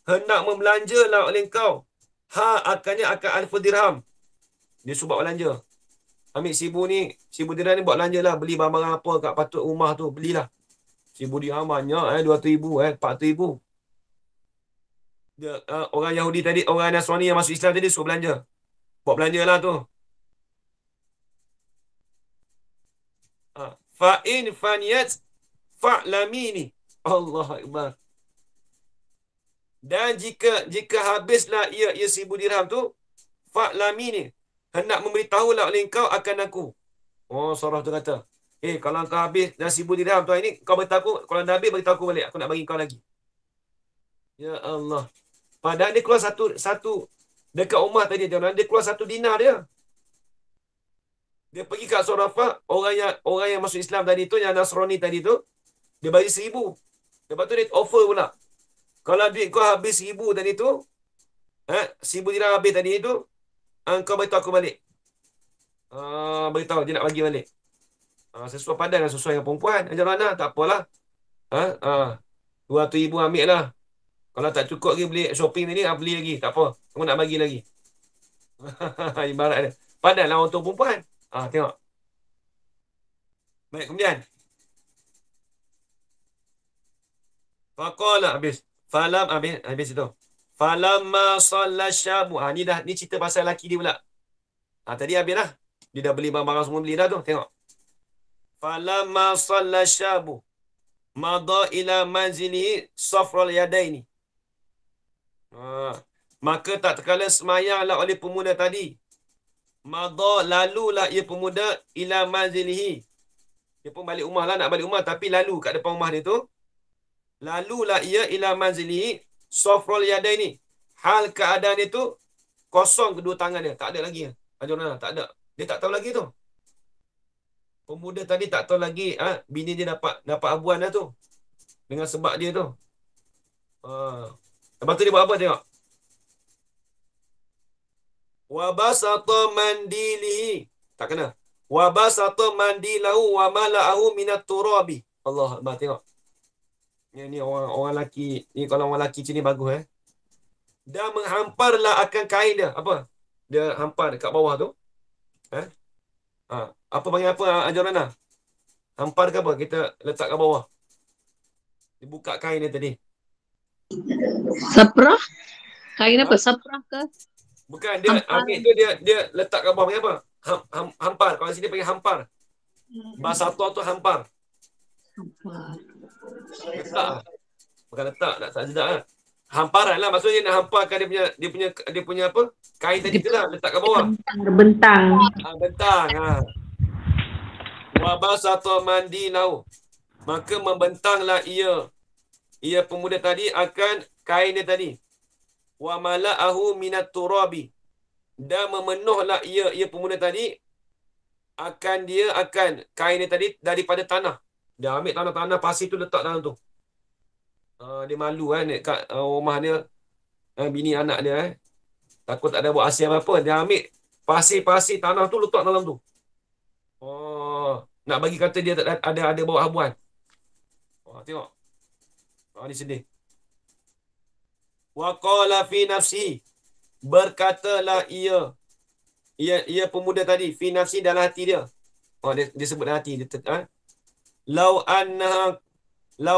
hendak membelanjalah oleh engkau, akan alfu dirham. Dia suruh buat belanja. Ambil 1000 dirham ni buat belanja lah, beli barang-barang apa kat patut rumah tu, belilah. 1000 dirham banyak, 200,000, 400,000. Dia, orang Yahudi tadi, orang Nasrani yang masuk Islam tadi suruh belanja. Buat belanja lah tu. Fa'in faniyat fa'lamini. Allah Akbar. Dan jika habislah ia 1000 dirham tu, fa'lamini, hendak memberitahulah oleh engkau akan aku. Sarraf tu kata, kalau kau habis dah 1000 dirham tu hari ni, kau beritahu aku, kalau dah habis beritahu aku balik, aku nak bagi kau lagi. Ya Allah. Padahal dia keluar satu dekat rumah tadi, dia keluar 1 dinar dia. Dia pergi kat Sarrafah, orang yang masuk Islam tadi tu, yang Nasrani tadi tu, dia bagi 1000. Lepas tu dia offer pula. Kalau duit kau habis 1000 tadi tu, 1000 dirham habis tadi tu, kau beritahu aku balik. Beritahu dia nak bagi balik. Sesuai padan lah, sesuai dengan perempuan. Ajar mana? Tak apalah. 200,000 ambil lah. Kalau tak cukup lagi beli shopping tadi, beli lagi. Tak apa. Kamu nak bagi lagi. Ibarat dia. Padan lah untuk perempuan. Tengok. Baik, kemudian. Faqala habis. Falam habis itu. Falamma shalla syabu. Ni cerita pasal lelaki dia pula. Tadi habis dah. Dia dah beli barang-barang semua beli dah tu. Tengok. Falamma shalla syabu. Mada ila manzilihi safral yadaini. Maka tak terkala semayanglah oleh pemuda tadi. Mada lalulah ia pemuda ila manzilihi. Dia pun balik rumah lah, nak balik rumah tapi lalu kat depan rumah dia tu. Lalulah ia ila manzilihi safral yadaini. Hal keadaan itu kosong kedua tangan dia, tak ada lagi. Ajarana tak ada. Dia tak tahu lagi tu. Pemuda tadi tak tahu lagi bini dia dapat abuan dah tu. Dengan sebab dia tu. Lepas tu dia buat apa tengok. Wabasata mandilihi. Tak kena. Wabasata mandilahu wa mala'ahu minat turabi. Allah Akbar, tengok. Ni orang lelaki. Ni kalau orang lelaki macam ni bagus Dan menghamparlah akan kain dia. Apa? Dia hampar dekat bawah tu. Apa panggil apa Ajarana? Hampar ke apa? Kita letak kat bawah. Dia buka kain dia tadi. Saprah? Kain apa? Saprah ke? Bukan, dia Hampar. ambil tu dia letak kat bawah panggil apa? Hampar. Kalau sini panggil hampar. Basata tu hampar. Letak. Bukan letak, tak sedap lah. Hamparan lah, maksudnya nak hamparkan dia punya apa? Kain tadi tu lah, letak kat bawah. Bentang. Bentang. Wabasata mandilau. Maka membentanglah ia pemuda tadi akan kain dia tadi. Wa mala'ahu minat turabi. Dan memenuhlah ia pemuda tadi akan kain dia tadi daripada tanah. Dia ambil tanah-tanah pasir tu letak dalam tu. Dia malu kat rumah dia, bini anak dia takut tak ada buat asyik apa-apa. Dia ambil pasir-pasir tanah tu letak dalam tu. Nak bagi kata dia tak ada bawa habuan. Tengok. Ni sedih. Wa qala fi nafsi. Berkatalah ia pemuda tadi fi nafsi dalam hati dia. Dia sebut dalam hati dia. Lau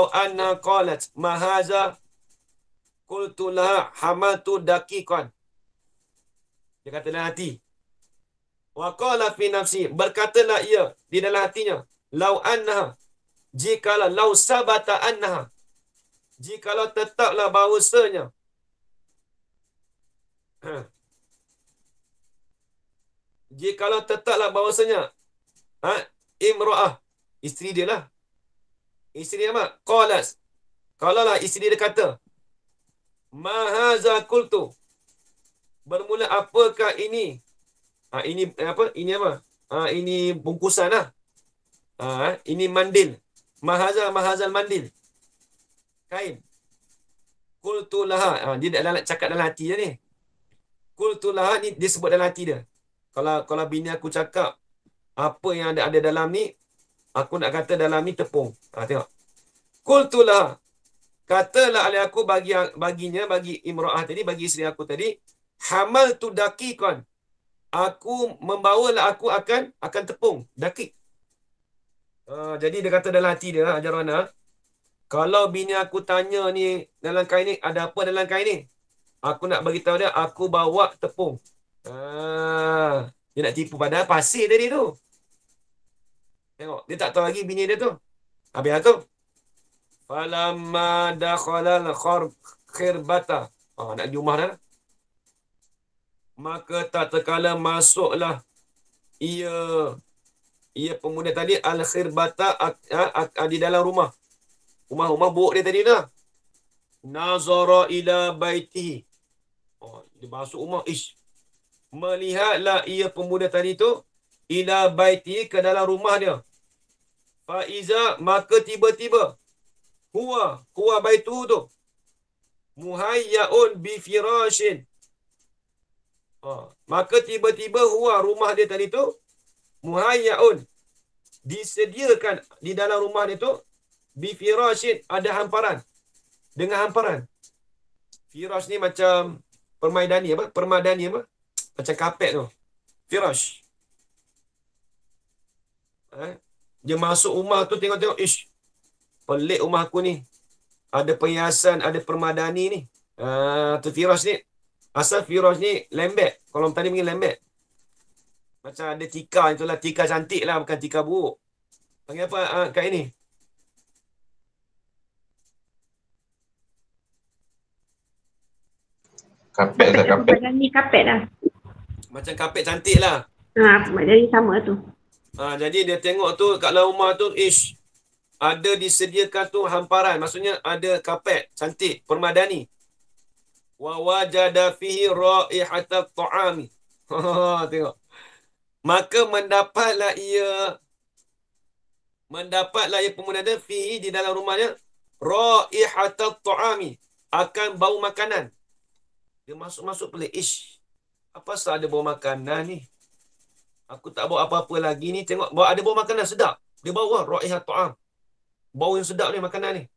anna qalat ma haza qultu laha hamatu daqiqan. Dia kata dalam hati. Wa qala fi nafsi, berkatalah ia di dalam hatinya, lau annaha, jikalau lau sabata annaha, jikalau tetaplah bahawasanya jikalau tetaplah bahawasanya imra'ah, isteri dia lah. Isteri dia apa? Qalas. Kalau lah isteri dia kata, ma haza qultu, bermula apakah ini? Ini apa? Ini apa? Ini bungkusan lah. Ini mandil. Mahazal mandil. Kain. Qultu laha. Dia dah cakap dalam hati dia ni. Qultu laha ni dia sebut dalam hati dia. Kalau bini aku cakap apa yang ada dalam ni, aku nak kata dalam ni tepung. Tengok. Qultu laha. Katalah oleh aku bagi imra'ah tadi, bagi isteri aku tadi, hamal tu daqiqan. Aku membawalah aku akan tepung daqiq. Jadi dia kata dalam hati dia, Ajarana, kalau bini aku tanya ni dalam kain ni ada apa dalam kain ni, aku nak beritahu dia aku bawa tepung. Dia nak tipu padahal pasir tadi tu. Tengok, dia tak tahu lagi bini dia tu. Habis aku. Falamma dakhalal khirbata. Nak pergi rumah dah. Maka tak terkala masuklah ia pemuda tadi al-khirbata di dalam rumah. Rumah buruk dia tadi dah. Nazara ila baitihi. Dia masuk rumah. Melihatlah ia pemuda tadi tu ila baitihi, ke dalam rumah dia. Faiza, maka tiba-tiba huwa baitu tu muhayyaun bi firashin. Maka tiba-tiba rumah dia tadi tu muhayyaun, disediakan di dalam rumah dia tu bi firashin, ada hamparan, dengan hamparan. Firash ni macam permadani apa? Macam kapet tu. Firash. Dia masuk rumah tu tengok-tengok, ish, pelik rumah aku ni. Ada perhiasan, ada permadani ni. Tu Firas ni. Asal Firas ni lembek. Kalau tadi panggil lembek. Macam ada tika itulah. Tika cantik lah. Bukan tika buruk. Panggil apa kat ini? Kapet Ustaz, kapet. Badan ni kapet lah. Macam kapet cantik lah. Jadi sama tu. Jadi dia tengok tu kat dalam rumah tu, ish, ada disediakan tu hamparan. Maksudnya ada kapet cantik, permadani. Wa wajada fihi raihatat ta'ami. Tengok. Maka mendapatlah ia pemuda dia fihi di dalam rumahnya raihatat ta'ami, akan bau makanan. Dia masuk-masuk pelik, ish, apa asal ada bau makanan ni? Aku tak bawa apa-apa lagi ni. Tengok, ada bau makanan sedap. Dia bawa raihat ta'am. Bau yang sedap ni makanan ni.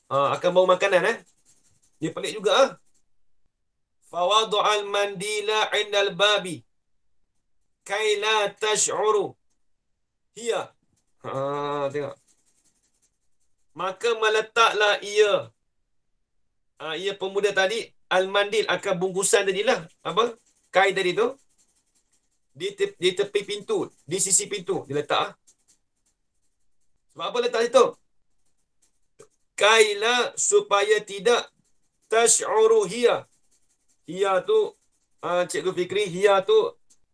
Akan bau makanan Dia pelik juga Fawadu'al mandila indal babi kai la tash'uru hiya. Tengok. Maka meletaklah ia pemuda tadi al-mandil, akan bungkusan tadilah. Apa? Kai tadi tu. Di tepi pintu, di sisi pintu dia letak. Sebab apa letak situ? Kaila, supaya tidak tash'uru hiya. Hiya tu Cikgu Fikri, hiya tu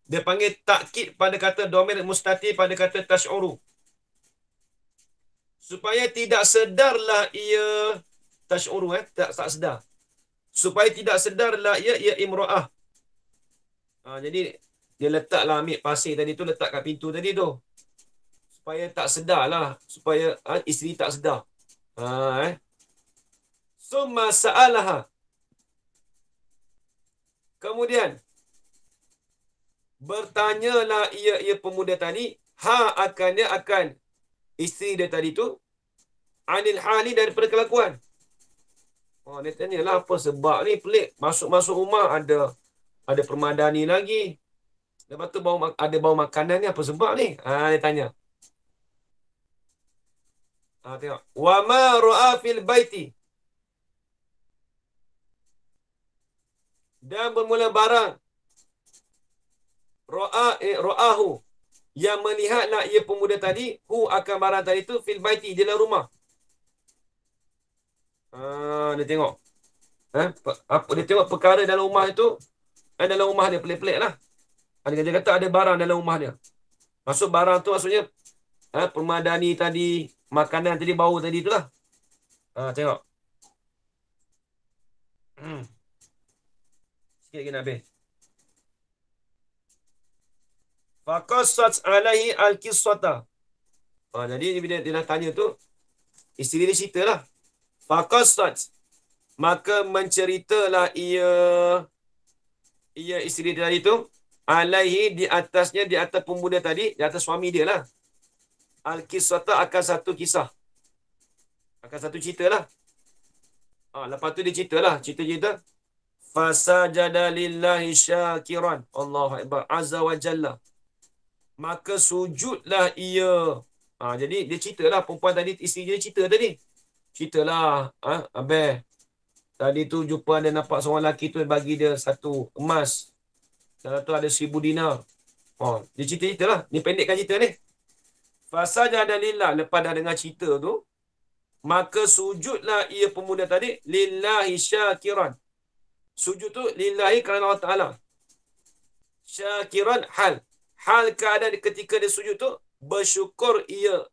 dia panggil takkid pada kata domir mustatir pada kata tash'uru. Supaya tidak sedarlah ia tash'uru tak sedar. Supaya tidak sedarlah ia imra'ah. Jadi dia letaklah, ambil pasir tadi tu, letak kat pintu tadi tu. Supaya tak sedar lah. Supaya isteri tak sedar. Summa sa'alaha. Kemudian, bertanyalah ia pemuda tadi, akan isteri dia tadi tu, anil hali, daripada kelakuan. Dia tanyalah apa sebab ni, pelik. Masuk-masuk rumah ada permadani lagi. Lepas tu ada bau makanan ni, apa sebab ni? Dia tanya. Tengok. Wa ma ra'a fil baiti. Dan bermula barang. Ra'ahu. Yang melihatlah ia pemuda tadi, akan barang tadi tu, fil baiti, di dalam rumah. Dia tengok. Dia tengok perkara dalam rumah itu. Dalam rumah dia pelik-pelik lah. Dia kata ada barang dalam rumah dia. Maksud barang tu maksudnya permadani tadi, makanan tadi, bau tadi tu lah. Tengok. Sikit lagi nak habis. Faqassat alaihi al-qissata. Jadi bila dia dah tanya tu, isteri dia cerita lah. Faqassat, maka menceritalah ia isteri dia tadi tu, alaihi, di atasnya, di atas pemuda tadi, di atas suami dia lah. Al-qissata, akan satu kisah. Akan satu cerita lah. Lepas tu dia cerita lah. Cerita-cerita. Fasajada lillahi syakiran. Allahu Akbar. Azza wa Jalla. Maka sujudlah ia. Jadi dia cerita lah. Perempuan tadi, isteri dia cerita tadi. Cerita lah. Abang. Tadi tu jumpa dia nampak seorang lelaki tu bagi dia satu emas. Dalam tu ada 1,000 dinar. Dia cerita-cerita lah. Dia pendekkan cerita ni. Fasajada lillah. Lepas dah dengar cerita tu, maka sujudlah ia pemuda tadi lillahi syakiran. Sujud tu lillahi kerana Allah Ta'ala. Syakiran hal. Hal keadaan ketika dia sujud tu, bersyukur ia.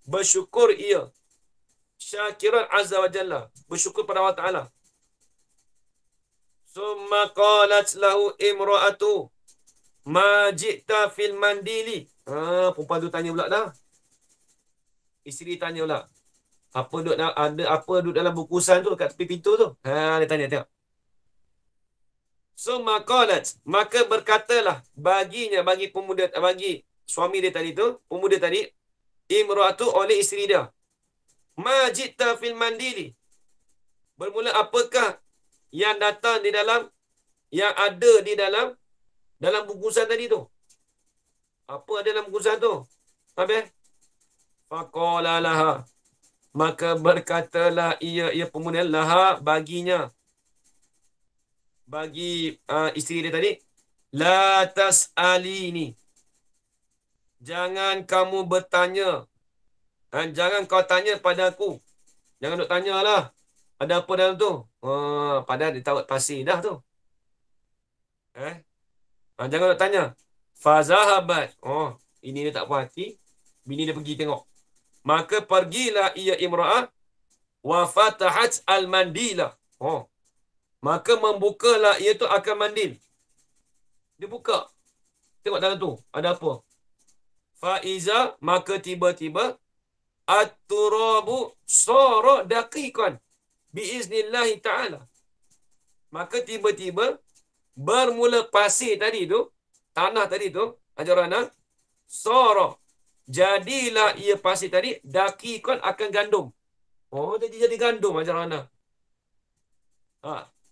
Bersyukur ia. Syakiran azza wa jalla. Bersyukur pada Allah Ta'ala. Summa qalat lahu imra'atu ma ji'ta fil mandili. Perempuan tu tanya pula dah. Isteri tanya pula. Ada apa duduk dalam bungkusan tu kat tepi pintu tu? Dia tanya, tengok. Summa qalat, maka berkatalah bagi suami dia tadi tu, pemuda tadi, imra'atu, oleh isteri dia. Ma ji'ta fil mandili. Bermula apakah yang datang di dalam, yang ada di dalam bungkusan tadi tu? Apa ada dalam bungkusan tu? Habis? Faqala laha. Maka berkatalah ia pemuda laha baginya. Bagi isteri dia tadi. La tas'alini. Jangan kamu bertanya. Jangan kau tanya pada aku. Jangan duk tanyalah. Ada apa dalam tu? Padahal dia tahu pasir dah tu. Jangan duk tanya. Fazahabat. Ini dia tak puas hati. Bini dia pergi tengok. Maka pergilah ia imra'ah. Wa fatahat al-mandila. Maka membukalah ia tu akan mandil. Dia buka. Tengok dalam tu. Ada apa? Faiza. Maka tiba-tiba. At-turabu sara daqiqan. Biiznillahi ta'ala. Maka tiba-tiba. Bermula pasir tadi tu. Tanah tadi tu. Ajarana. Sara. Jadilah ia pasir tadi. Daqiqan akan gandum. Jadi gandum ajarana.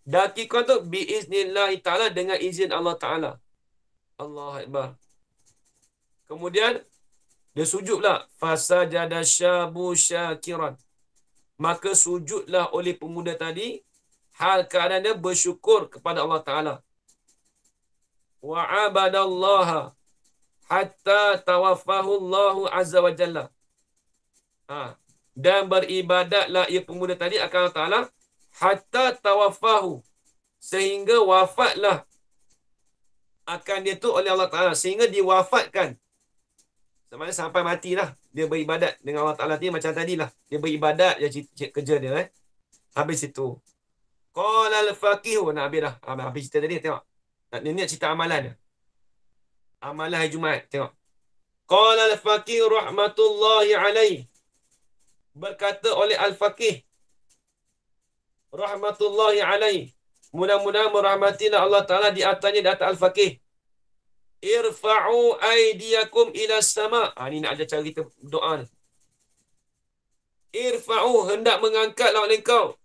Daqiqan tu biiznillahi ta'ala. Dengan izin Allah Ta'ala. Allah Akbar. Kemudian. Dia sujud pula. Fasajada syabu syakiran. Maka sujudlah oleh pemuda tadi. Hal keadaan dia bersyukur kepada Allah Ta'ala. Wa'abadallaha. Hatta tawaffahu Allahu Azza wa Jalla. Dan beribadatlah ia pemuda tadi akan Allah Ta'ala. Hatta tawaffahu. Sehingga wafatlah. Akan dia tu oleh Allah Ta'ala. Sehingga diwafatkan. Sebenarnya sampai matilah. Dia beribadat dengan Allah Ta'ala. Dia macam tadilah. Dia beribadat je kerja dia. Habis itu. Qala al-faqihu. Nak habis dah. Habis cerita tadi. Tengok. Nak cerita amalan dia. Amalan hari Jumaat. Tengok. Qala al-faqih rahmatullahi alaih. Berkata oleh al-faqih. Rahmatullahi alaih. Mudah-mudahan merahmatilah Allah Ta'ala di atasnya di atas al-faqih. Irfa'u aydiyakum ila sama. Ni nak ajar cara kita doa ni. Irfa'u. Hendak mengangkatlah oleh kau.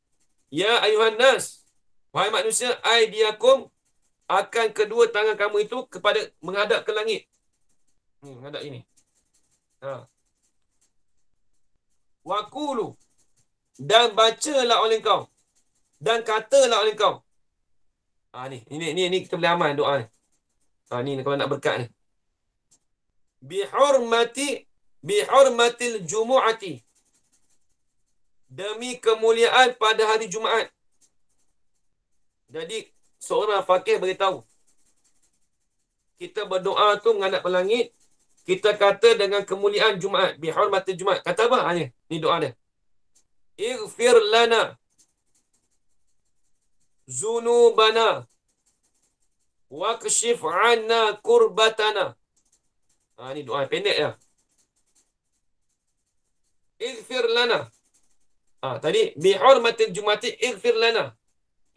Ya ayuhan nas. Wahai manusia. Aydiyakum. Akan kedua tangan kamu itu kepada menghadap ke langit. Menghadap ini. Waqulu. Dan bacalah oleh kau. Dan katalah oleh kau. Ni kita boleh amal doa ni. Ni kalau nak berkat ni. Bihurmatil jumu'ati. Demi kemuliaan pada hari Jumaat. Jadi seorang fakih beritahu. Kita berdoa tu menghadap ke langit. Kita kata dengan kemuliaan Jumaat. Bihurmatil Jumaat. Kata apa? Ni doa dia. Ighfir lana. Zunubana. Wakshif anna kurbatana. Ni doa pendek ya. Ighfir lana. Tadi bihurmatil Jumati ighfir lana.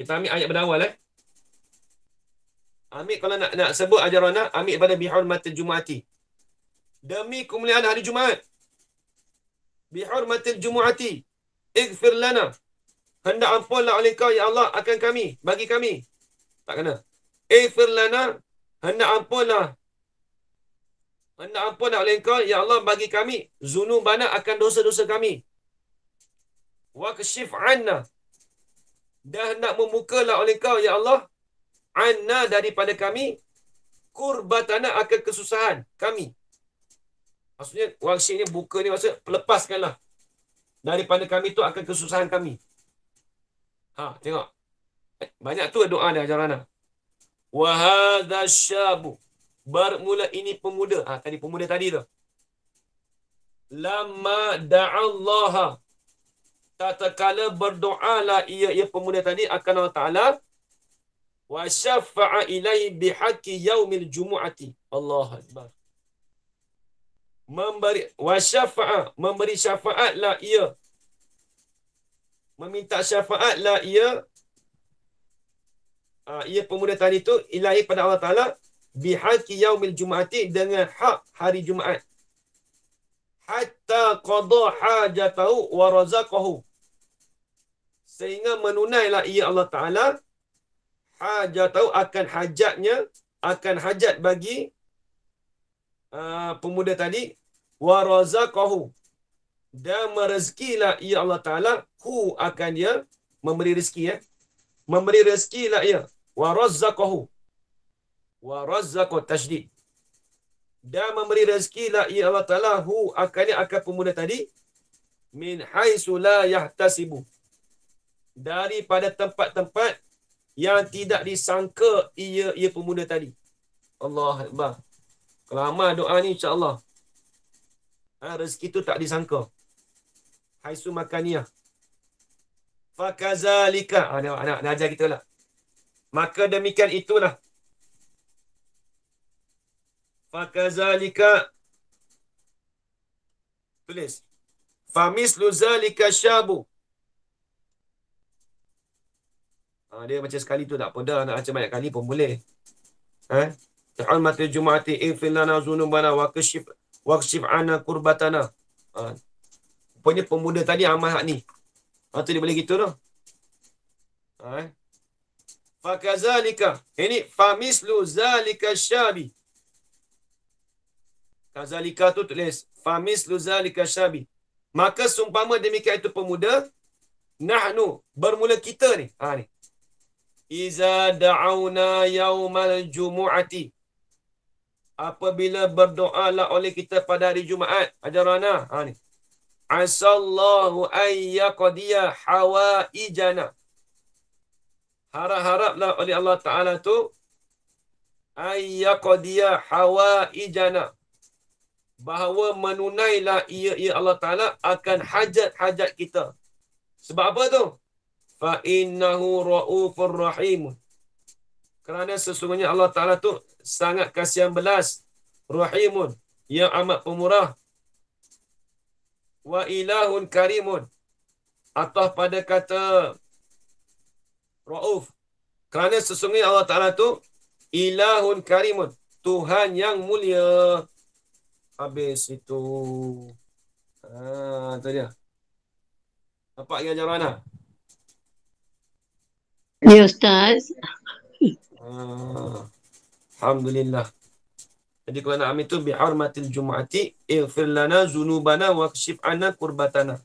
Kita ambil ayat berawal Ambil kalau nak sebut ajaran ambil pada bihurmatil Jumati. Demi kemuliaan hari Jumaat. Bihurmatil Jumu'ati. Ighfir lana. Hendak ampunlah oleh kau ya Allah akan kami, bagi kami. Tak kena. Ighfir lana. Hendak ampunlah oleh kau ya Allah bagi kami zunubana akan dosa-dosa kami. Wa kashif anna. Dan hendak membukalah oleh kau ya Allah anna daripada kami kurbatana akan kesusahan kami. Maksudnya waksyinya buka ni maksud lepaskanlah daripada kami tu akan kesusahan kami. Tengok. Banyak tu doa dia ajaran. Wa hadza syabu. Bermula ini pemuda. Tadi pemuda tadi tu. Lamma da'allaha. Tatkala berdoalah ia pemuda tadi akan Allah Ta'ala. Wa syafa'a ilaihi bihaqqi yaumil jumu'ati. Allahu Akbar. Memberi syafaatlah ia. Meminta syafaatlah ia. Ia pemuda tadi tu ilahi pada Allah Ta'ala. Bihaqqi yaumil jumu'ati. Dengan hak hari Jumaat. Hatta qada hajatahu wa razaqahu. Sehingga menunailah ia Allah Ta'ala. Hajatahu akan hajatnya. Akan hajat bagi pemuda tadi. wa razaqahu, dan merezekilah ia Allah Ta'ala, hu akan dia, memberi rezeki memberi rezekilah ia, wa razaqahu, wa razaqahu tasydid, dan memberi rezekilah ia Allah Ta'ala, hu akan dia, akan pemuda tadi, min haitsu la yahtasibu, daripada tempat-tempat yang tidak disangka ia pemuda tadi. Allah Akbar. Kalau amal doa ni insya-Allah, rezeki tu tak disangka. Haitsu makaniyah. Fakazalika. Nak ajar kita lah. Maka demikian itulah. Fakazalika. Tulis. Famislu zalika syabu. Dia macam sekali tu tak apa dah. Nak baca banyak kali pun boleh. Hurmatil Jum'ati ighfir lana dhunubana wa kashif 'anna kurbatana. Rupanya pemuda tadi amal hak ni. Tu dia boleh gitu dah. Fakazalika. Ini famislu zalika syabi. Kazalika tu tulis famislu zalika syabi. Maka sumpama demikian itu pemuda, nahnu, bermula kita ni. Ni. Iza da'auna yaumal jumu'ati. Apabila berdoalah oleh kita pada hari Jumaat. Ajarana. Ni. Asallahu ayyaqdiya hawaijana. Harap-haraplah oleh Allah Ta'ala tu ayyaqdiya hawaijana, bahawa menunailah ia Allah Ta'ala akan hajat-hajat kita. Sebab apa tu? Fa innahu ra'ufur rahim. Kerana sesungguhnya Allah Ta'ala tu sangat kasihan belas, rahimun, yang amat pemurah, wa ilahun karimun, atau pada kata ra'uf, kerana sesungguhnya Allah Ta'ala tu ilahun karimun, Tuhan yang mulia. Habis itu. Tu dia. Nampak yang ajaran mana? Ya Ustaz. Alhamdulillah. Jadi kalau nak ambil tu bihurmatil jumu'ati ighfir lana zunubana wa kashif 'anna kurbatana.